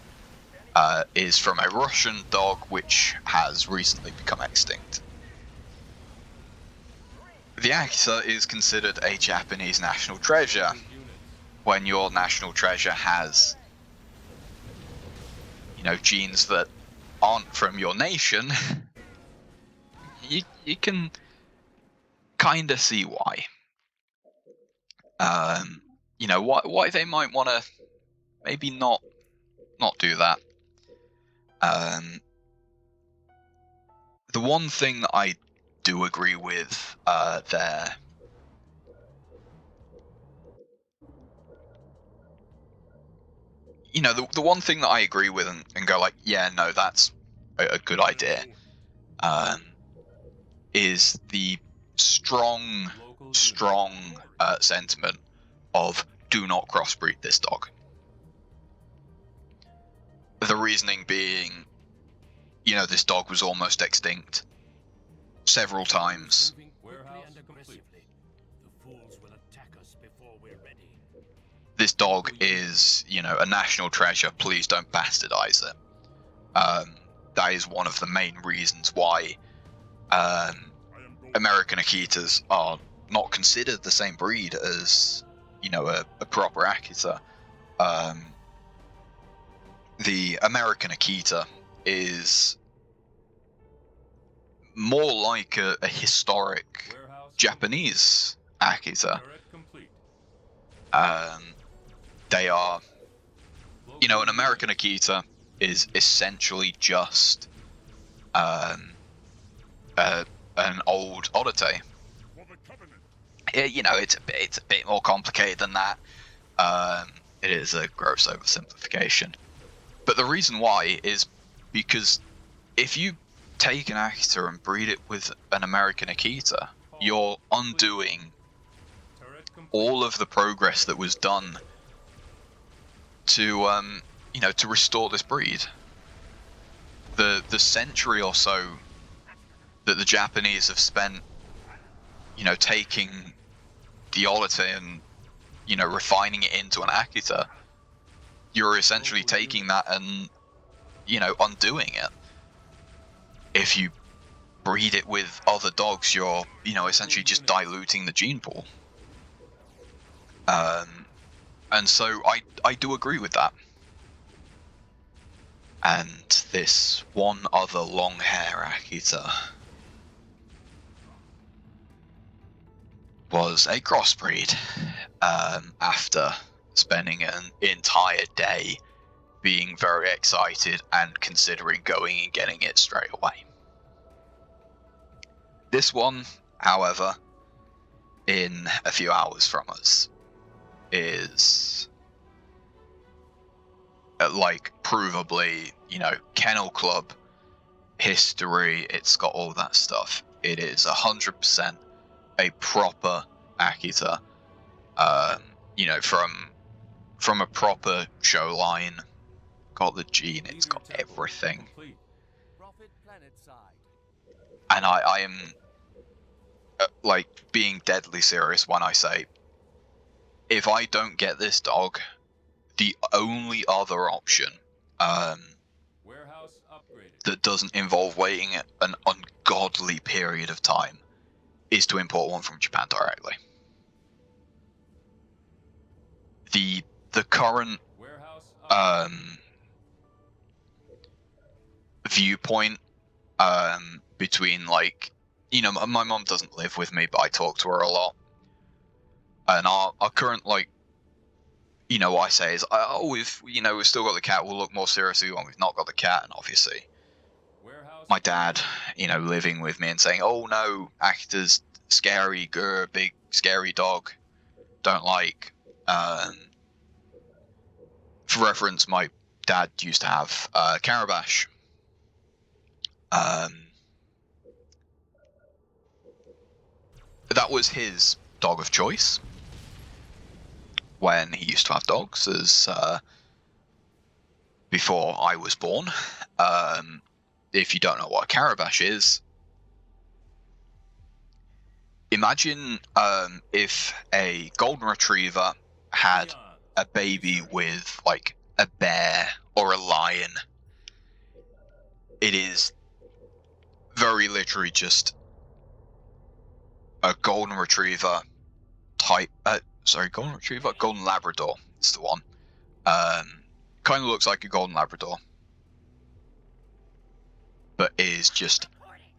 is from a Russian dog which has recently become extinct. the Akita is considered a Japanese national treasure. When your national treasure has, genes that aren't from your nation, you can kind of see why. Why they might want to maybe not do that. The one thing that I do agree with there. The one thing that I agree with and go like, yeah, no, that's a good idea, is the strong sentiment of do not crossbreed this dog. The reasoning being, this dog was almost extinct several times. This dog is, a national treasure. Please don't bastardize it. That is one of the main reasons why American Akitas are not considered the same breed as, a proper Akita. The American Akita is more like a historic Japanese Akita. They are, an American Akita is essentially just an old Oddate. It's a bit more complicated than that. It is a gross oversimplification. But the reason why is because if you take an Akita and breed it with an American Akita, you're undoing all of the progress that was done to to restore this breed. The century or so that the Japanese have spent, taking the Oddate and, refining it into an Akita, you're essentially taking that and, undoing it. If you breed it with other dogs, you're, essentially just diluting the gene pool. And so I do agree with that. And this one other long hair Akita was a crossbreed, after spending an entire day being very excited and considering going and getting it straight away. This one, however, in a few hours from us, is provably, Kennel Club history. It's got all that stuff. It is 100% a proper Akita, from a proper show line. Got the gene, it's got everything. And I am being deadly serious when I say, if I don't get this dog, the only other option that doesn't involve waiting an ungodly period of time is to import one from Japan directly. The current viewpoint between, my mom doesn't live with me, but I talk to her a lot, and our current, what I say is, we've still got the cat, we'll look more seriously when we've not got the cat. And obviously my dad, living with me and saying, oh no, Akita's scary, big scary dog, don't like. For reference, my dad used to have Carabash. That was his dog of choice when he used to have dogs, as before I was born. If you don't know what a Carabash is, imagine if a golden retriever had a baby with a bear or a lion. It is very literally just a golden retriever type. Golden retriever, golden Labrador. It's the one. Kind of looks like a golden Labrador, but is just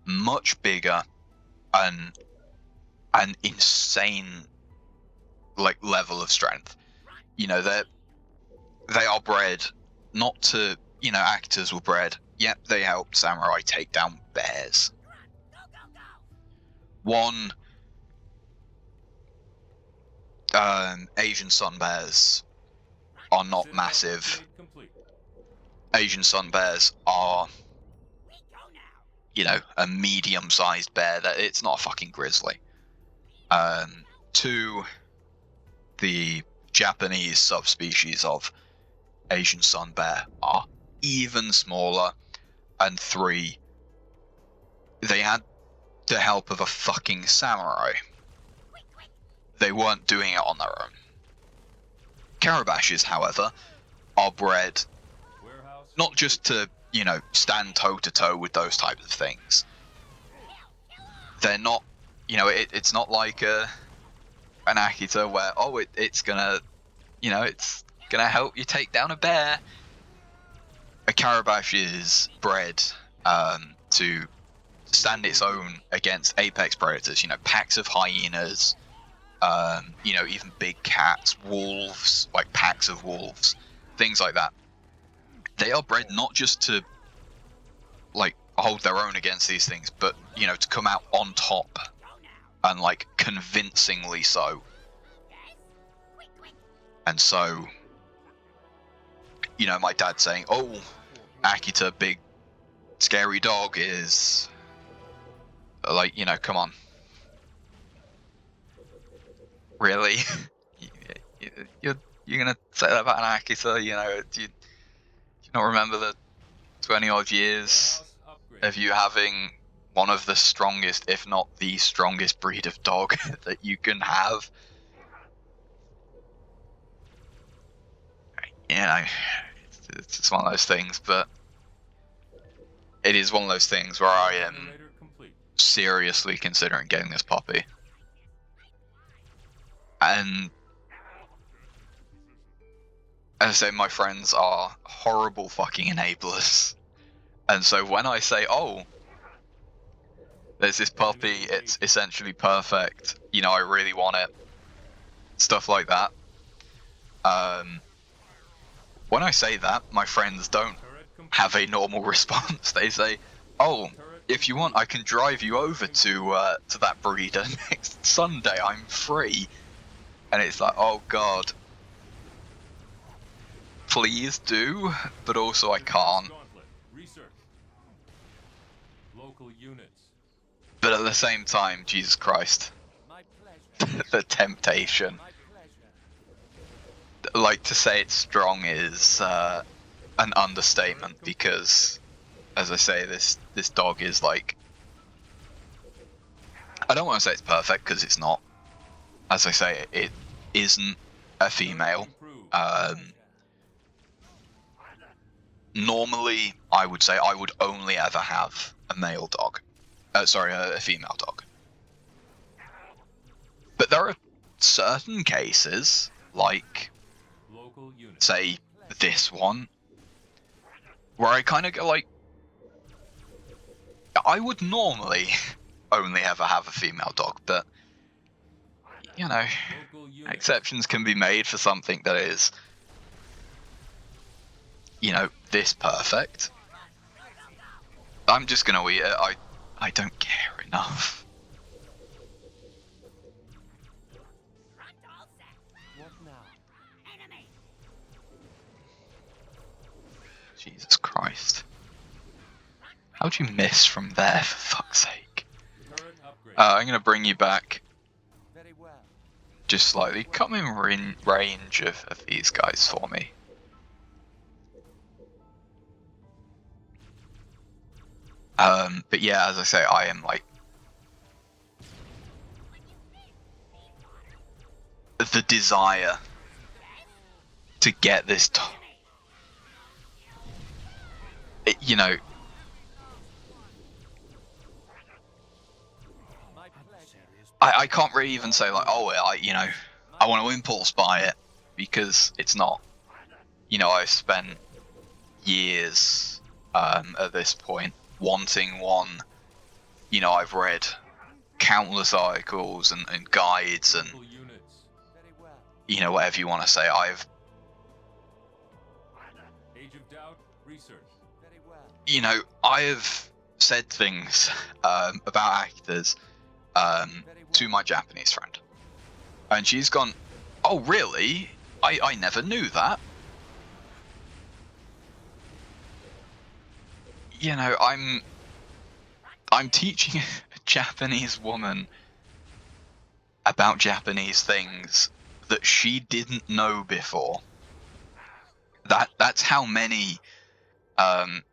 much bigger and an insane like level of strength. You know, they are bred not to, you know, actors were bred. Yep, they helped samurai take down bears. One, Asian sun bears are not Citadel massive. upgrade complete. Asian sun bears are, you know, a medium-sized bear. That it's not a fucking grizzly. Two, the Japanese subspecies of Asian sun bear are even smaller. And three, they had the help of a fucking samurai. They weren't doing it on their own. Carabashes, however, are bred Warehouse. not just to, you know, stand toe-to-toe with those types of things. They're not, you know, it's not like an Akita where, oh, it's gonna, you know, it's gonna help you take down a bear. A Carabash is bred to stand its own against apex predators, you know, packs of hyenas, you know, even big cats, wolves, like packs of wolves, things like that. They are bred not just to, like, hold their own against these things, but, you know, to come out on top, and, like, convincingly so. And so, you know, my dad saying, oh, Akita, big, scary dog, is, like, you know, come on. Really? You're gonna say that about an Akita, you know, do you not remember the 20-odd years Warehouse upgrade. of you having one of the strongest, if not the strongest breed of dog that you can have? You know, it's just one of those things, but it is one of those things where I am Generator complete. seriously considering getting this puppy. And as I say, my friends are horrible fucking enablers. And so when I say, oh, there's this puppy, it's essentially perfect, you know, I really want it, stuff like that. When I say that, my friends don't Turret complete. have a normal response. They say, oh, if you want, I can drive you over to that breeder next Sunday, I'm free. And it's like, oh god, please do, but also I can't. Gauntlet. Research. Local units. But at the same time, Jesus Christ, My pleasure. the temptation. My pleasure. Like, to say it's strong is an understatement, because, as I say, this dog is like, I don't want to say it's perfect, because it's not. As I say, it isn't a female. Improved. Normally, I would say I would only ever have a male dog. A female dog. But there are certain cases, like, Local units. say, this one, where I kind of go like, I would normally only ever have a female dog, but, you know, Local units. exceptions can be made for something that is, you know, this perfect. I'm just gonna eat it. I don't care enough. What now? Jesus Christ. How'd you miss from there, for fuck's sake? Turret upgrade. I'm gonna bring you back Very well. just slightly. Come in range of these guys for me. But yeah, as I say, I am like the desire to get this you know, My pleasure. I can't really even say like, oh, I want to impulse buy it, because it's not. I've spent years at this point wanting one. I've read countless articles and guides and Local units. whatever you want to say. Age of doubt. Research. I have said things about actors to my Japanese friend, and she's gone, "Oh, really? I never knew that." I'm teaching a Japanese woman about Japanese things that she didn't know before. That's how many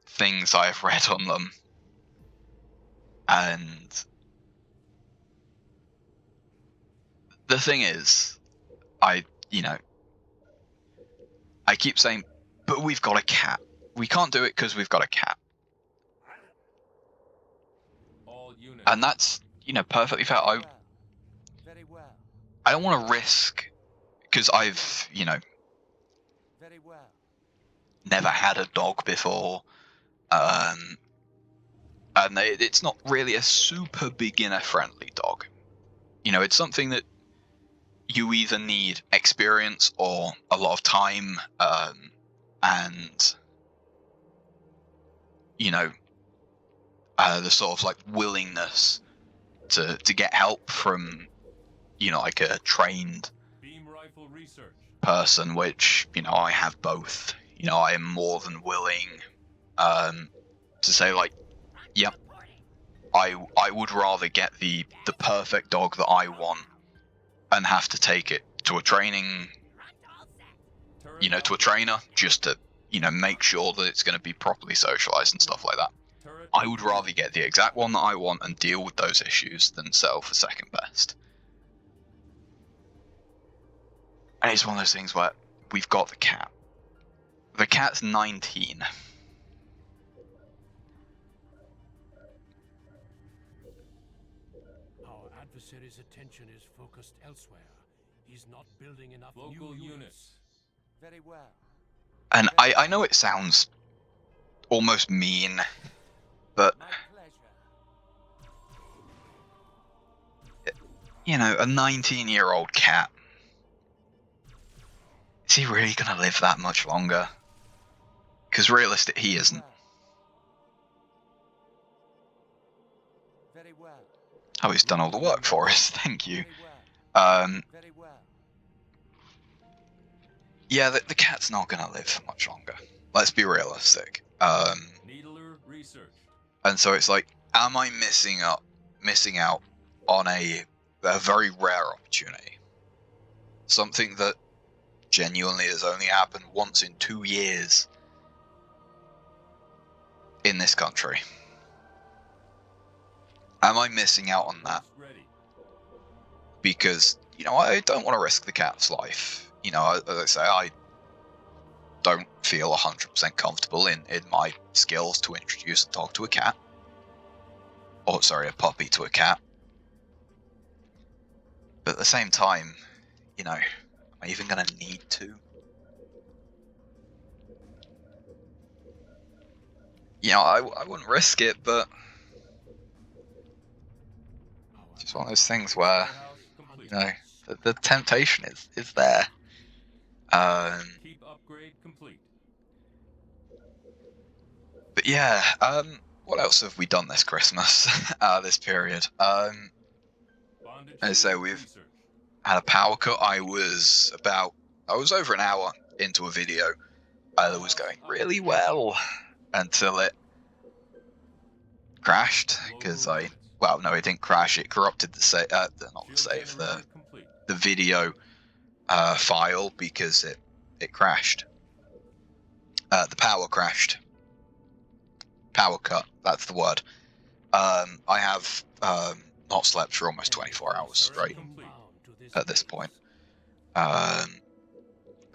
things I've read on them. And the thing is, I keep saying, but we've got a cat. We can't do it because we've got a cat. All units. And that's, perfectly fair. I don't want to risk, because I've, never had a dog before. And it's not really a super beginner friendly dog. It's something that you either need experience or a lot of time, and the sort of like willingness to get help from like a trained Beam rifle research. person, which I have both. I am more than willing to say like, yep, I would rather get the perfect dog that I want and have to take it to a training, Turret to a trainer, just to make sure that it's going to be properly socialized and stuff like that. Turret. I would rather get the exact one that I want and deal with those issues than settle for second best. And it's one of those things where we've got the cat. The cat's 19. Our adversary's attention is focused elsewhere. He's not building enough Local new units. Very well. And I know it sounds almost mean, but My pleasure. a 19-year-old cat, is he really going to live that much longer? Because realistic, he isn't. Very well. Oh, he's done all the work for us. Thank you. Very well. Um, Very well. yeah, the cat's not going to live for much longer. Let's be realistic. Needler research. And so it's like, am I missing out on a very rare opportunity? Something that genuinely has only happened once in 2 years in this country. Am I missing out on that? Ready. Because, I don't want to risk the cat's life. As I say, I don't feel 100% comfortable in my skills to introduce a dog to a cat. Or, sorry, a puppy to a cat. But at the same time, am I even going to need to? I wouldn't risk it, but it's just one of those things where, Warehouse complete. the temptation is there. Keep upgrade complete. But yeah, what else have we done this Christmas? This period. Bondage As I say, shield we've research. had a power cut. I was over an hour into a video that was going really well until it crashed, because Local units. no, it didn't crash. It corrupted not the Shield save, generator complete. the video file, because it crashed. The power crashed. Power cut. That's the word. I have not slept for almost 24 hours straight Complete. at this point.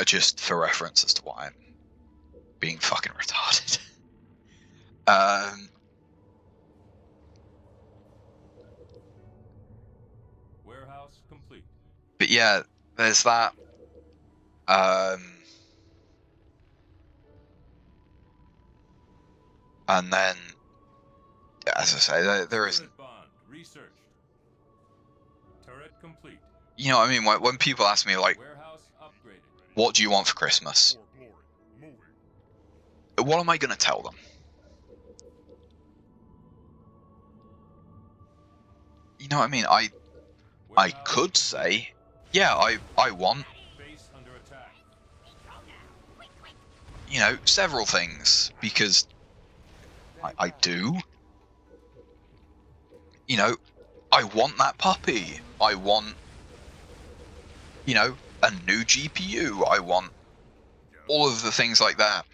Just for reference as to why I'm being fucking retarded. complete. But yeah, there's that. And then, as I say, there is, Turret bond researched. Turret complete. you know what I mean? When people ask me, like, Warehouse upgraded. what do you want for Christmas? What am I going to tell them? You know what I mean? I Warehouse could complete. say, yeah, I want, Base under attack. you know, several things, because I do. You know, I want that puppy. I want, you know, a new GPU. I want all of the things like that.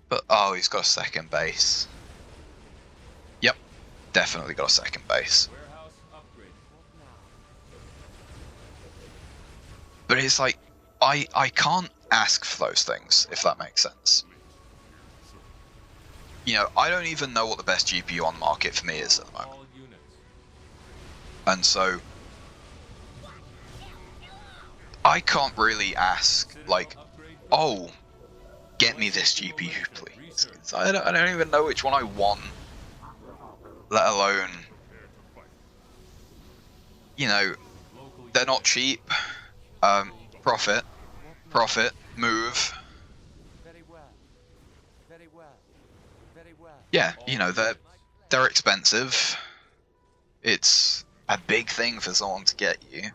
But, oh, he's got a second base. Yep, definitely got a second base. Warehouse upgraded. But it's like, I can't ask for those things, if that makes sense. You know, I don't even know what the best GPU on the market for me is at the moment. All units. And so, I can't really ask, like, Upgrade. oh, get me this GPU, please. 'Cause I don't even know which one I want, let alone, you know, Local they're not cheap. Profit, move. Very well. Very well. Very well. Yeah, you know, they're expensive. It's a big thing for someone to get you.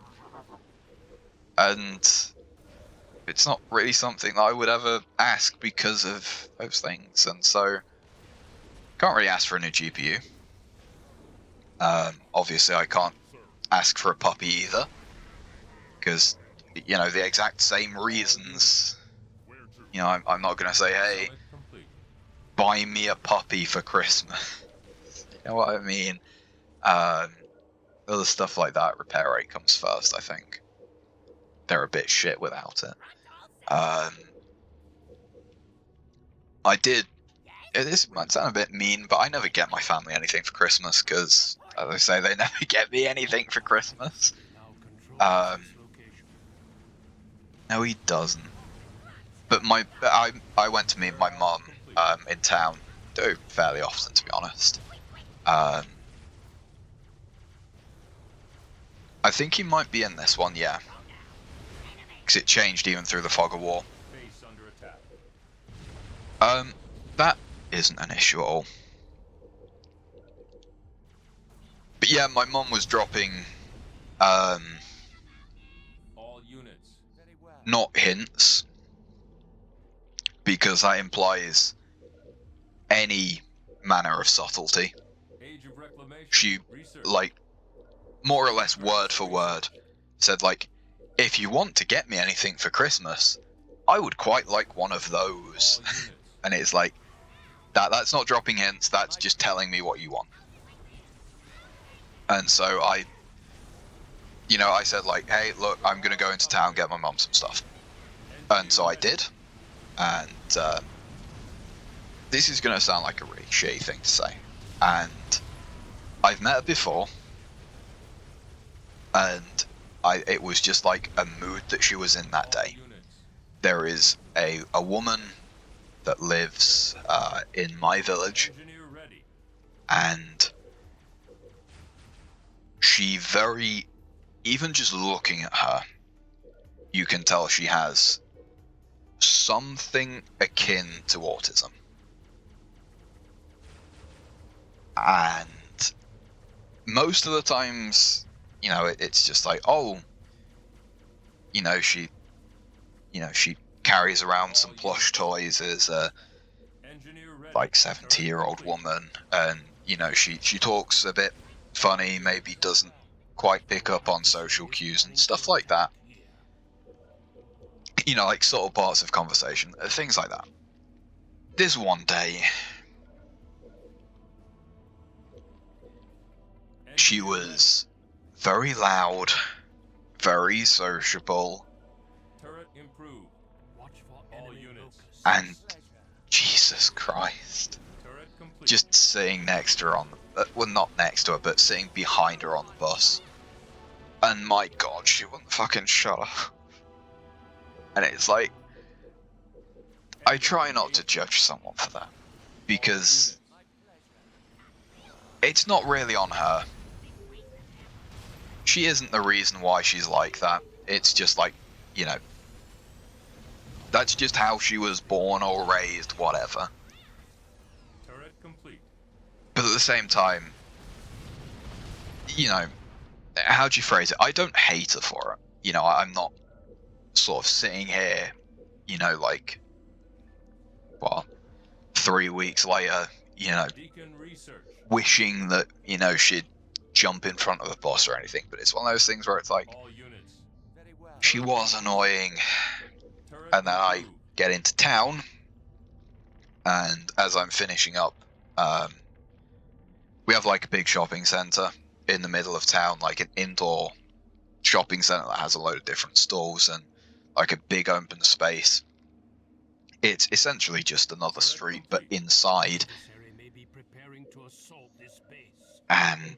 And it's not really something that I would ever ask because of those things. And so, can't really ask for a new GPU. Obviously, I can't ask for a puppy either. Because, you know, the exact same reasons. You know, I'm not going to say, hey, Summit complete. buy me a puppy for Christmas. You know what I mean? Other stuff like that, repair rate comes first, I think. They're a bit shit without it. This might sound a bit mean, but I never get my family anything for Christmas, because, as I say, they never get me anything for Christmas. Now control this location. No, he doesn't. But I went to meet my mum in town, do fairly often, to be honest. I think he might be in this one, yeah. Because it changed even through the fog of war. Base under attack. That isn't an issue at all. But yeah, my mum was dropping, All units. Very well. not hints, because that implies any manner of subtlety. Age of reclamation. She, Research. like, more or less word for word, said, like, if you want to get me anything for Christmas, I would quite like one of All those. units. And it's like, that's not dropping hints, that's just telling me what you want. And so I said, like, hey, look, I'm going to go into town, get my mum some stuff. And so I did. And this is going to sound like a really shitty thing to say. And I've met her before. And it was just like a mood that she was in that All day. units. There is a woman that lives in my village, Engineer ready. and she even just looking at her, you can tell she has something akin to autism. And most of the times, you know, it's just like, oh, she carries around some plush toys as a Engineer ready. like 70-year-old woman, and she talks a bit funny, maybe doesn't quite pick up on social cues and stuff like that. Like subtle parts of conversation, things like that. This one day, she was very loud, very sociable, Turret improved. Watch for All enemy units. locusts. and Jesus Christ, Turret complete. just sitting next to her well, not next to her, but sitting behind her on the bus. And my god, she wouldn't fucking shut up. And it's like, I try not to judge someone for that, because it's not really on her. She isn't the reason why she's like that. It's just like, you know, that's just how she was born or raised, whatever. Turret complete. But at the same time, you know, how do you phrase it? I don't hate her for it. You know, I'm not sort of sitting here, you know, like, well, 3 weeks later, you know, Beacon research. wishing that, you know, she'd jump in front of a boss or anything. But it's one of those things where it's like, All units. Very well. she was annoying. Turret And then I approved. get into town, and as I'm finishing up, we have like a big shopping center in the middle of town, like an indoor shopping center that has a load of different stalls and like a big open space. It's essentially just another street, but inside. Adversary may be preparing to assault this base. And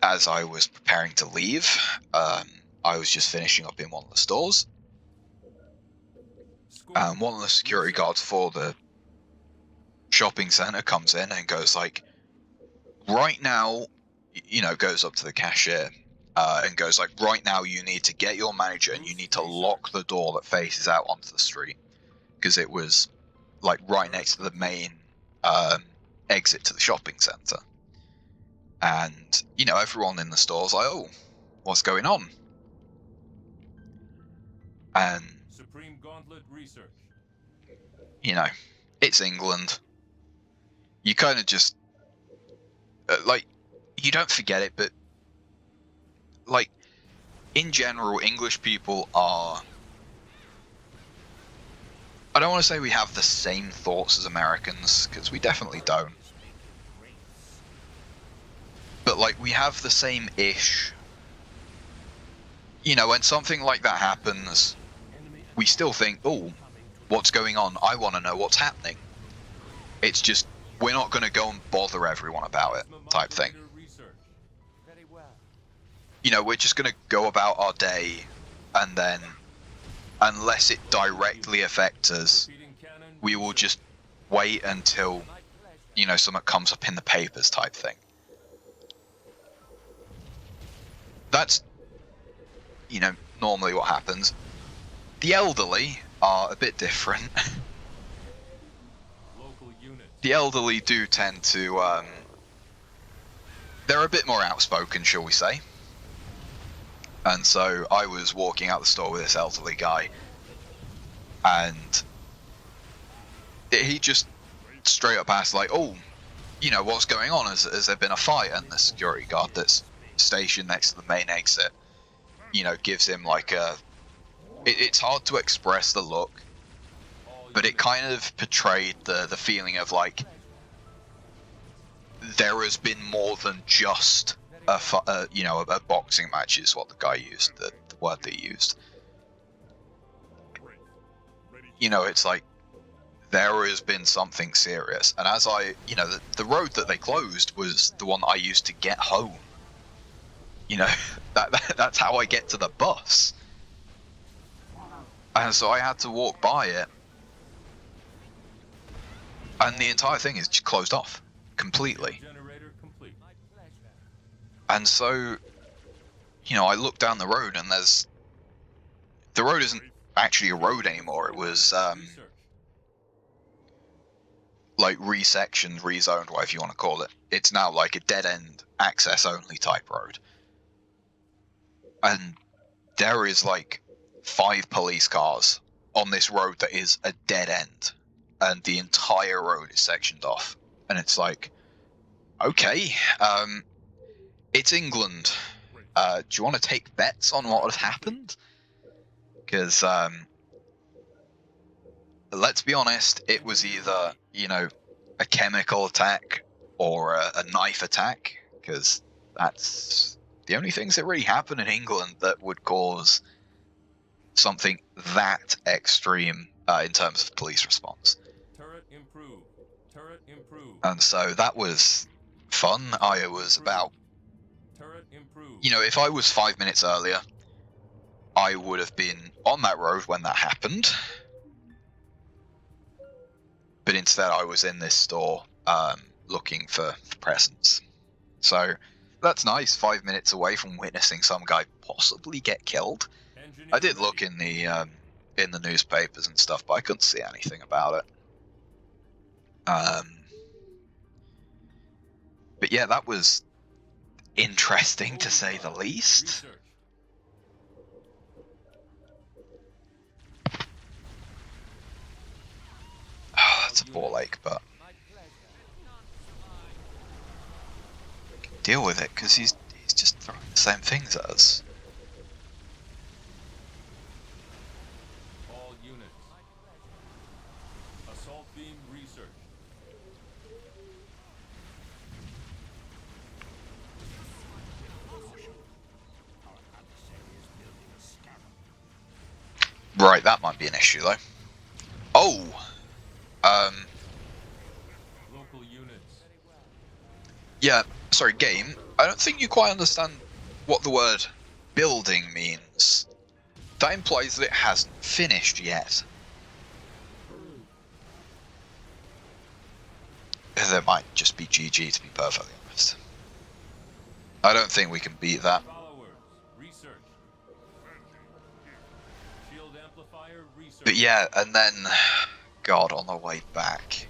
as I was preparing to leave, I was just finishing up in one of the stores. Score. One of the security guards for the shopping center comes in and goes like, right now, you know, goes up to the cashier and goes like, right now you need to get your manager and you need to lock the door that faces out onto the street, because it was like right next to the main exit to the shopping center. And, you know, everyone in the store's like, oh, what's going on? And, Supreme Gauntlet research. you know, it's England. You kind of just, like, you don't forget it, but, like, in general, English people are, I don't want to say we have the same thoughts as Americans, because we definitely don't. But, like, we have the same-ish. You know, when something like that happens, we still think, oh, what's going on? I want to know what's happening. It's just, we're not going to go and bother everyone about it, type thing. Modulator research. Very well. You know, we're just going to go about our day, and then, unless it directly affects us, Repeating cannon. we will just wait until, My pleasure. you know, something comes up in the papers, type thing. That's, you know, normally what happens. The elderly are a bit different. Local unit. The elderly do tend to, they're a bit more outspoken, shall we say. And so I was walking out the store with this elderly guy, and he just straight up asked, like, oh, you know, what's going on? Has there been a fight? And the security guard that's stationed next to the main exit, you know, gives him like a, it's hard to express the look, All but it units. kind of portrayed the feeling of like, there has been more than just you know, a boxing match is what the guy used, the word that he used. You know, it's like, there has been something serious. And as I, you know, the road that they closed was the one I used to get home. You know, that's how I get to the bus. And so I had to walk by it. And the entire thing is just closed off completely. Generator complete. My pleasure. And so, you know, I look down the road and the road isn't actually a road anymore. It was, Research. like resectioned, rezoned, whatever you want to call it. It's now like a dead end, access only type road. And there is like 5 police cars on this road that is a dead end. And the entire road is sectioned off. And it's like, okay, it's England. Do you want to take bets on what has happened? Because, let's be honest, it was either, you know, a chemical attack or a knife attack, because that's the only things that really happen in England that would cause something that extreme in terms of police response. Turret improved. Turret improved. And so that was fun. I was about Turret improved. you know, if I was 5 minutes earlier, I would have been on that road when that happened. But instead, I was in this store looking for presents. So that's nice. 5 minutes away from witnessing some guy possibly get killed. I did look in the newspapers and stuff, but I couldn't see anything about it. But yeah, that was interesting to say the least. Research. Oh, that's a ball ache, but My pleasure. deal with it because he's just throwing the same things at us. All units. Assault beam research. Right, that might be an issue though. Oh, Local units. yeah. Sorry, game. I don't think you quite understand what the word building means. That implies that it hasn't finished yet. There might just be GG, to be perfectly honest. I don't think we can beat that. Followers. Research. Shield amplifier research. But yeah, and then, God, on the way back,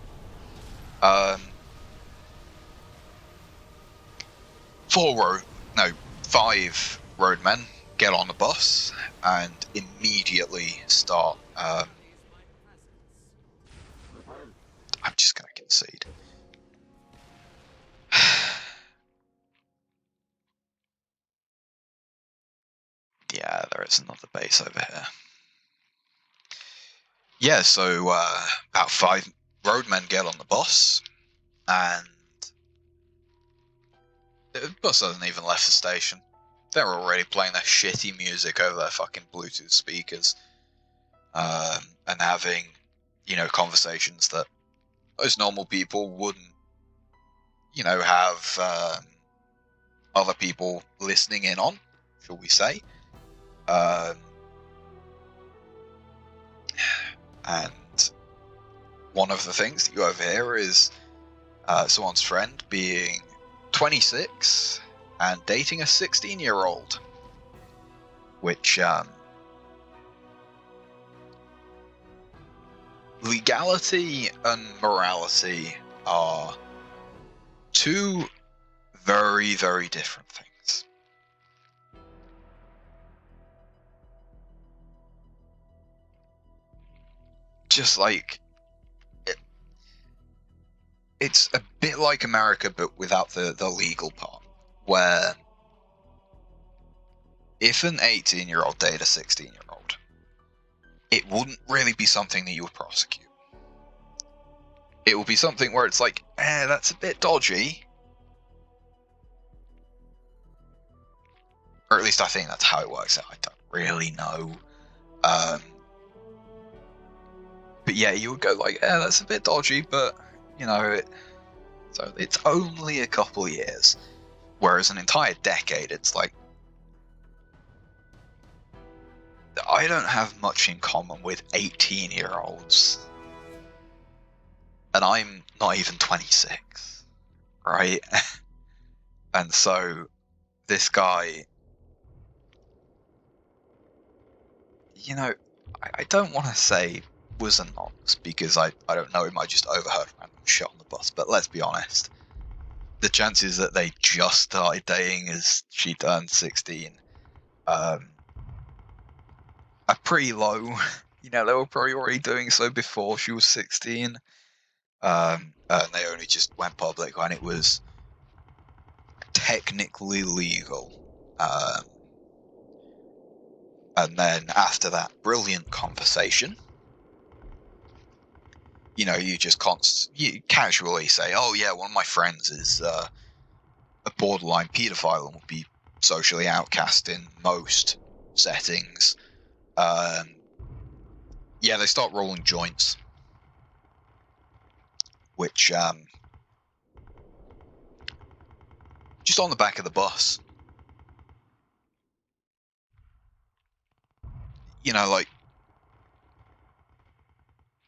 5 roadmen get on the bus and immediately start. I'm just gonna concede. Yeah, there is another base over here. Yeah, so about 5 roadmen get on the bus, and the bus hasn't even left the station. They're already playing their shitty music over their fucking Bluetooth speakers, and having, you know, conversations that most normal people wouldn't, you know, have other people listening in on, shall we say. And one of the things that you overhear is someone's friend being 26 and dating a 16-year-old, which legality and morality are two very, very different things. Just like it's a bit like America, but without the legal part, where if an 18-year-old dated a 16-year-old, it wouldn't really be something that you would prosecute. It would be something where it's like, that's a bit dodgy. Or at least I think that's how it works out. I don't really know. But yeah, you would go like, that's a bit dodgy, but, you know, so it's only a couple of years. Whereas an entire decade, it's like, I don't have much in common with 18-year-olds. And I'm not even 26, right? And so this guy, you know, I don't want to say was a nox because I don't know him, I just overheard random shit on the bus, but let's be honest. The chances that they just started dating as she turned 16 are pretty low. You know, they were probably already doing so before she was 16. And they only just went public when it was technically legal. And then after that brilliant conversation, you know, you just you casually say, oh yeah, one of my friends is a borderline paedophile and will be socially outcast in most settings. Yeah, they start rolling joints, which just on the back of the bus. you know, like,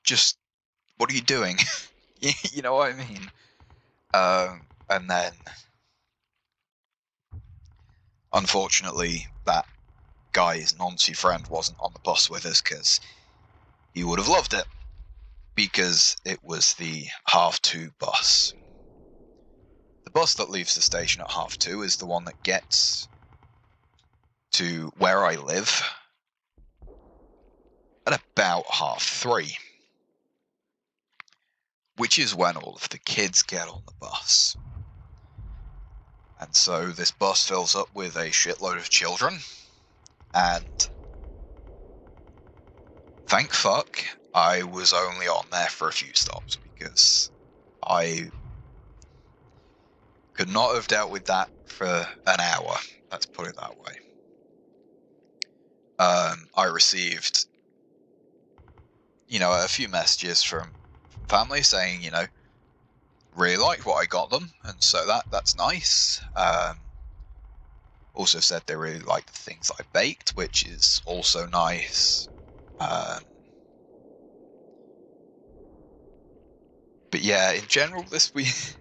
just, what are you doing? You know what I mean? And then, unfortunately, that guy's Nancy friend wasn't on the bus with us, because he would have loved it, because it was the 2:30 bus. The bus that leaves the station at 2:30 is the one that gets to where I live at about 3:30, which is when all of the kids get on the bus. And so this bus fills up with a shitload of children, and thank fuck I was only on there for a few stops, because I could not have dealt with that for an hour. Let's put it that way. I received, a few messages from family saying, really liked what I got them, and so that's nice. Also said they really liked the things I baked, which is also nice. But yeah, in general, this week,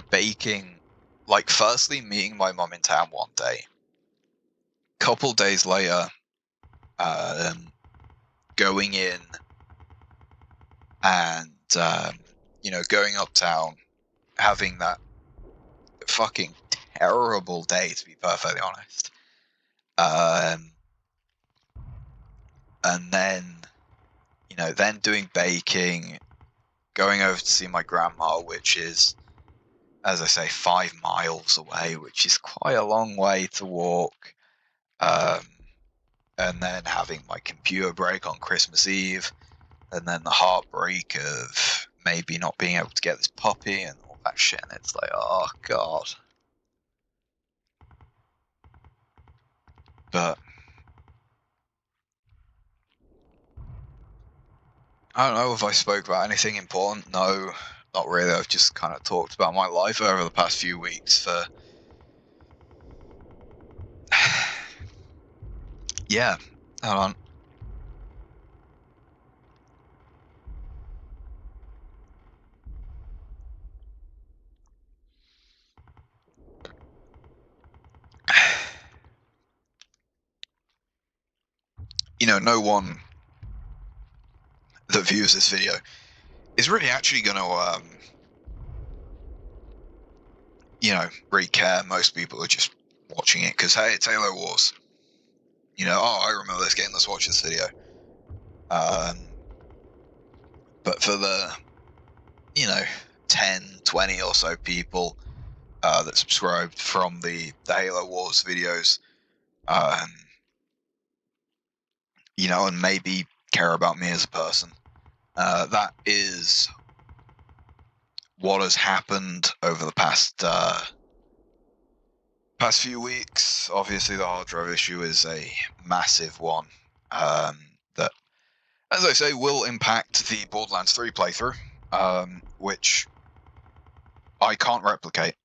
baking, firstly meeting my mum in town one day. Couple days later, going in and, going uptown, having that fucking terrible day, to be perfectly honest. And then, then doing baking, going over to see my grandma, which is, as I say, 5 miles away, which is quite a long way to walk. And then having my computer break on Christmas Eve, and then the heartbreak of maybe not being able to get this puppy and all that shit. And it's like, oh god. But I don't know if I spoke about anything important. No, not really. I've just kind of talked about my life over the past few weeks for... Yeah, hold on. No one that views this video is really actually going to, really care. Most people are just watching it because, hey, it's Halo Wars. Oh, I remember this game, let's watch this video. But for the, 10, 20 or so people that subscribed from the Halo Wars videos, and maybe care about me as a person, that is what has happened over the past few weeks. Obviously, the hard drive issue is a massive one that, as I say, will impact the Borderlands 3 playthrough, which I can't replicate.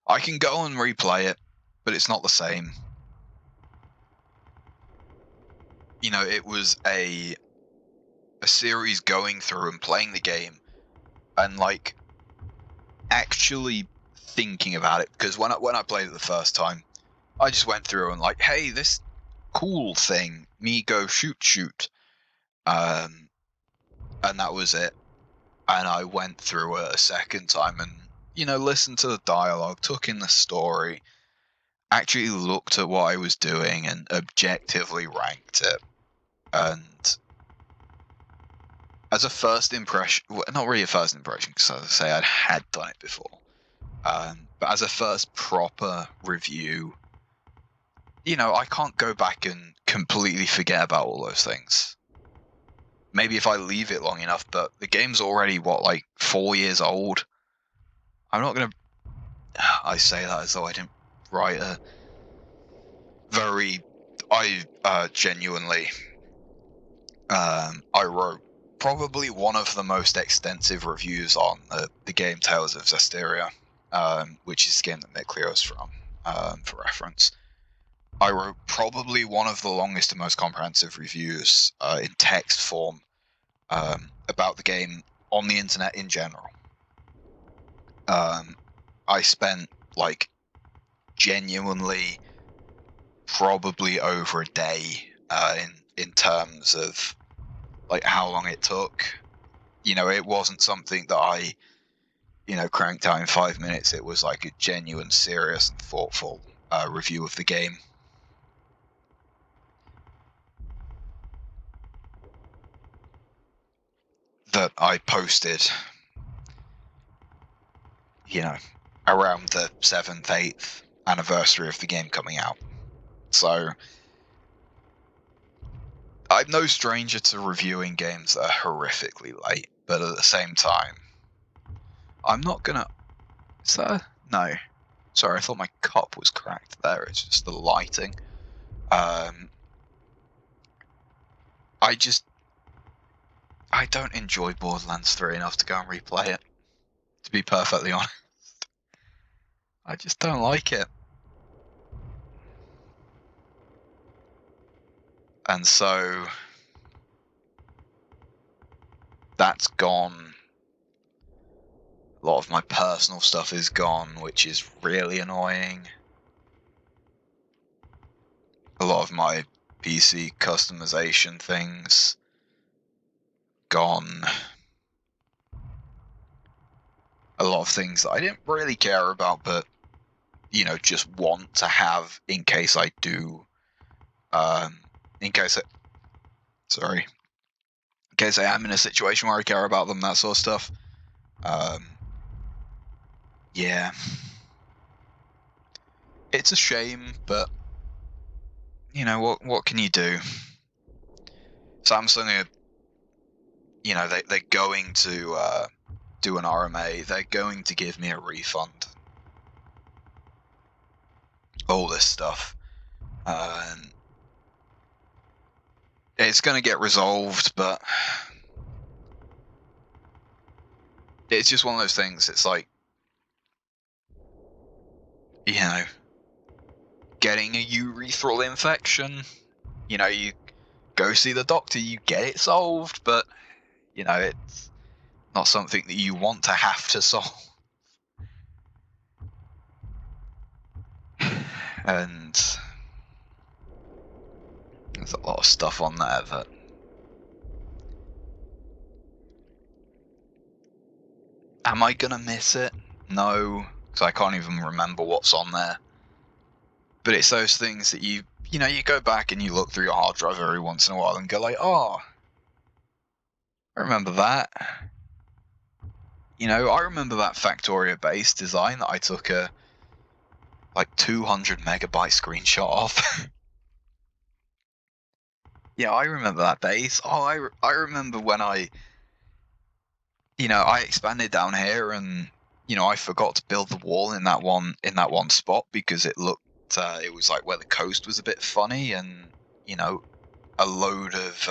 I can go and replay it, but it's not the same. It was a series going through and playing the game and actually thinking about it, because when I played it the first time, I just went through and hey, this cool thing, me go shoot, and that was it. And I went through it a second time and listened to the dialogue, took in the story, actually looked at what I was doing and objectively ranked it. And as a first impression, not really a first impression, because as I say, I had done it before, but as a first proper review, I can't go back and completely forget about all those things. Maybe if I leave it long enough, but the game's already, 4 years old? I'm not going to... I say that as though I didn't write a very... genuinely... I wrote probably one of the most extensive reviews on the game Tales of Zestiria, which is the game that Mick Leo's from, for reference. I wrote probably one of the longest and most comprehensive reviews in text form about the game on the internet in general. I spent like genuinely probably over a day in terms of like how long it took. You know, it wasn't something that I, you know, cranked out in 5 minutes. It was like a genuine, serious, and thoughtful review of the game. That I posted, you know, around the 7th, 8th anniversary of the game coming out. So, I'm no stranger to reviewing games that are horrifically late, but at the same time, I'm not gonna... Is that a... No. Sorry, I thought my cup was cracked there. It's just the lighting. I don't enjoy Borderlands 3 enough to go and replay it, to be perfectly honest. I just don't like it. And so... that's gone. A lot of my personal stuff is gone, which is really annoying. A lot of my PC customization things gone. A lot of things that I didn't really care about, but, you know, just want to have in case I do, in case I am in a situation where I care about them, that sort of stuff. Yeah. It's a shame, but, you know, what can you do? Samsung are, you know, they're going to do an RMA. They're going to give me a refund. All this stuff. It's going to get resolved, but it's just one of those things. It's like, you know, getting a urethral infection. You know, you go see the doctor, you get it solved, but, you know, it's not something that you want to have to solve. And there's a lot of stuff on there that... Am I gonna miss it? No, because I can't even remember what's on there. But it's those things that you know, you go back and you look through your hard drive every once in a while and go like, oh, I remember that. You know, I remember that Factorio base design that I took a like 200 megabyte screenshot of. Yeah, I remember that base. Oh, I remember when I expanded down here and, you know, I forgot to build the wall in that one spot because it looked, it was like where the coast was a bit funny and, you know, a load of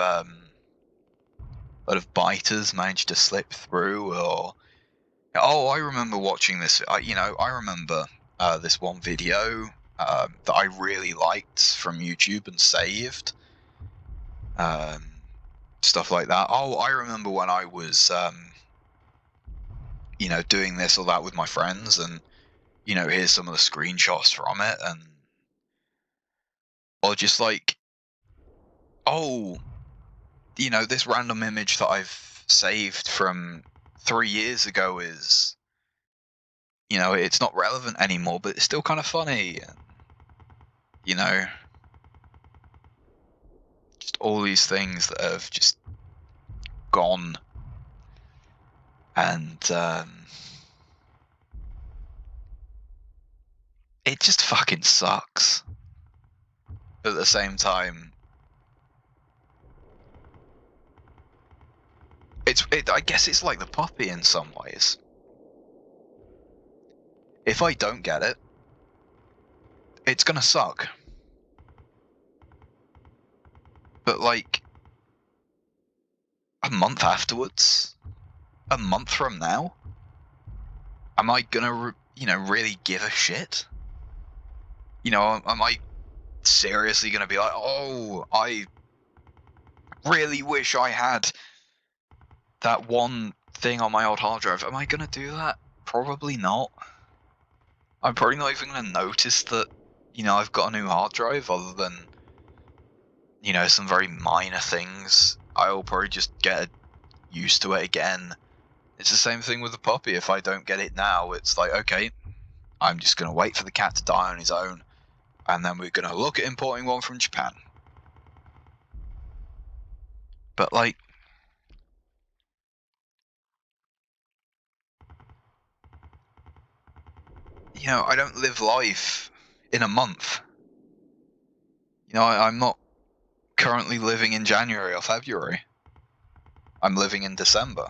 biters managed to slip through. Or, oh, I remember watching this. I remember this one video that I really liked from YouTube and saved. Stuff like that. Oh, I remember when I was, you know, doing this or that with my friends, and, you know, here's some of the screenshots from it, and, or just like, oh, you know, this random image that I've saved from 3 years ago is, you know, it's not relevant anymore, but it's still kind of funny, and, you know, just all these things that have just gone, and it just fucking sucks. But at the same time, I guess it's like the puppy in some ways. If I don't get it, it's gonna suck. But like, a month afterwards, a month from now, am I gonna, you know, really give a shit? You know, am I seriously going to be like, oh, I really wish I had that one thing on my old hard drive? Am I going to do that? Probably not. I'm probably not even going to notice that, you know, I've got a new hard drive, other than, you know, some very minor things. I'll probably just get used to it again. It's the same thing with the puppy. If I don't get it now, it's like, okay, I'm just going to wait for the cat to die on his own, and then we're going to look at importing one from Japan. But, like, you know, I don't live life in a month. You know, I'm not currently living in January or February. I'm living in December.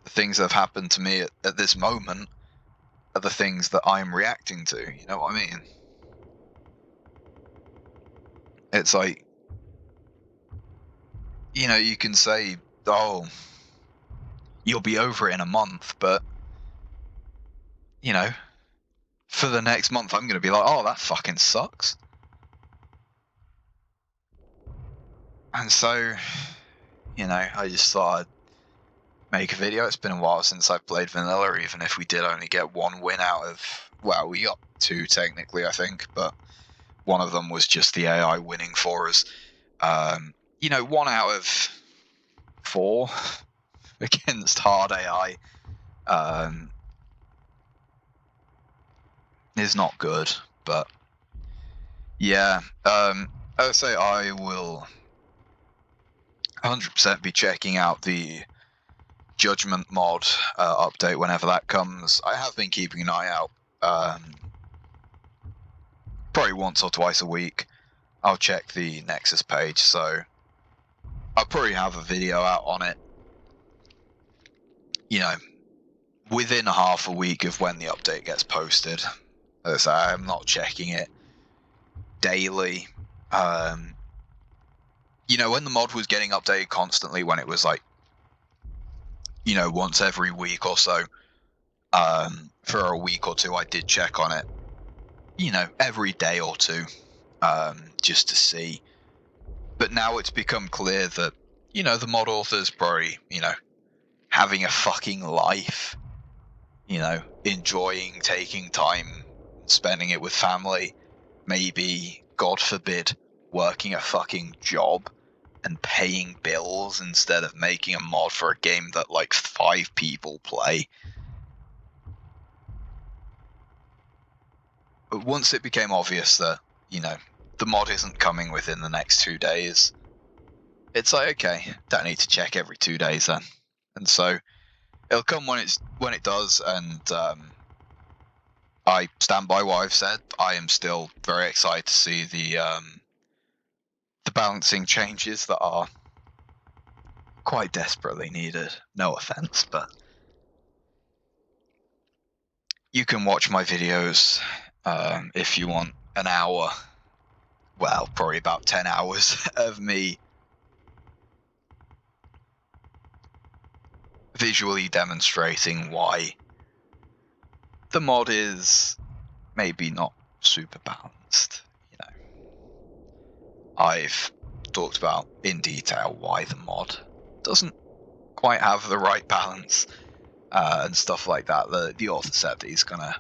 The things that have happened to me at this moment are the things that I'm reacting to. You know what I mean? It's like, you know, you can say, oh, you'll be over it in a month, but, you know, for the next month, I'm going to be like, oh, that fucking sucks. And so, you know, I just thought I'd make a video. It's been a while since I've played vanilla, even if we did only get one win out of, well, we got two technically, I think, but one of them was just the AI winning for us. You know, 1 out of 4 against hard AI is not good, but yeah, as I say, I will 100% be checking out the Judgment mod update whenever that comes. I have been keeping an eye out, probably once or twice a week. I'll check the Nexus page, so I'll probably have a video out on it, you know, within half a week of when the update gets posted. As I'm not checking it daily. You know, when the mod was getting updated constantly, when it was like, you know, once every week or so, for a week or two, I did check on it, you know, every day or two, just to see. But now it's become clear that, you know, the mod author's probably, you know, having a fucking life, you know, enjoying taking time, spending it with family, maybe, God forbid, working a fucking job and paying bills instead of making a mod for a game that like 5 people play. But once it became obvious that, you know, the mod isn't coming within the next 2 days, it's like, okay, don't need to check every 2 days then. And so it'll come when it does, and I stand by what I've said. I am still very excited to see the balancing changes that are quite desperately needed. No offense, but you can watch my videos if you want an hour, well, probably about 10 hours of me visually demonstrating why the mod is maybe not super balanced. You know, I've talked about in detail why the mod doesn't quite have the right balance and stuff like that. The author said that he's gonna,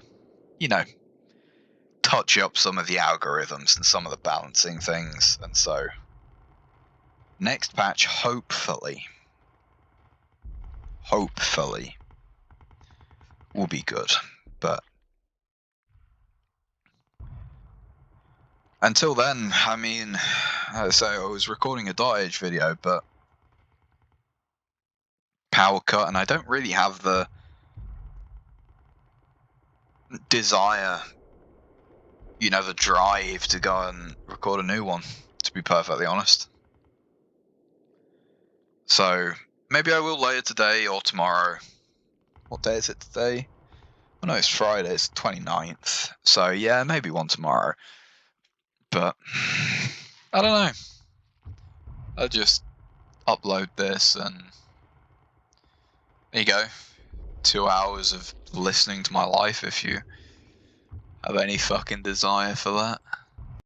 you know, touch up some of the algorithms and some of the balancing things, and so next patch hopefully will be good. But until then, I mean, so I was recording a Dot Age video, but power cut, and I don't really have the desire, you know, the drive to go and record a new one, to be perfectly honest. So maybe I will later today or tomorrow. What day is it today? Oh no, it's Friday, it's 29th. So yeah, maybe one tomorrow. But I don't know. I'll just upload this and there you go. 2 hours of listening to my life if you have any fucking desire for that.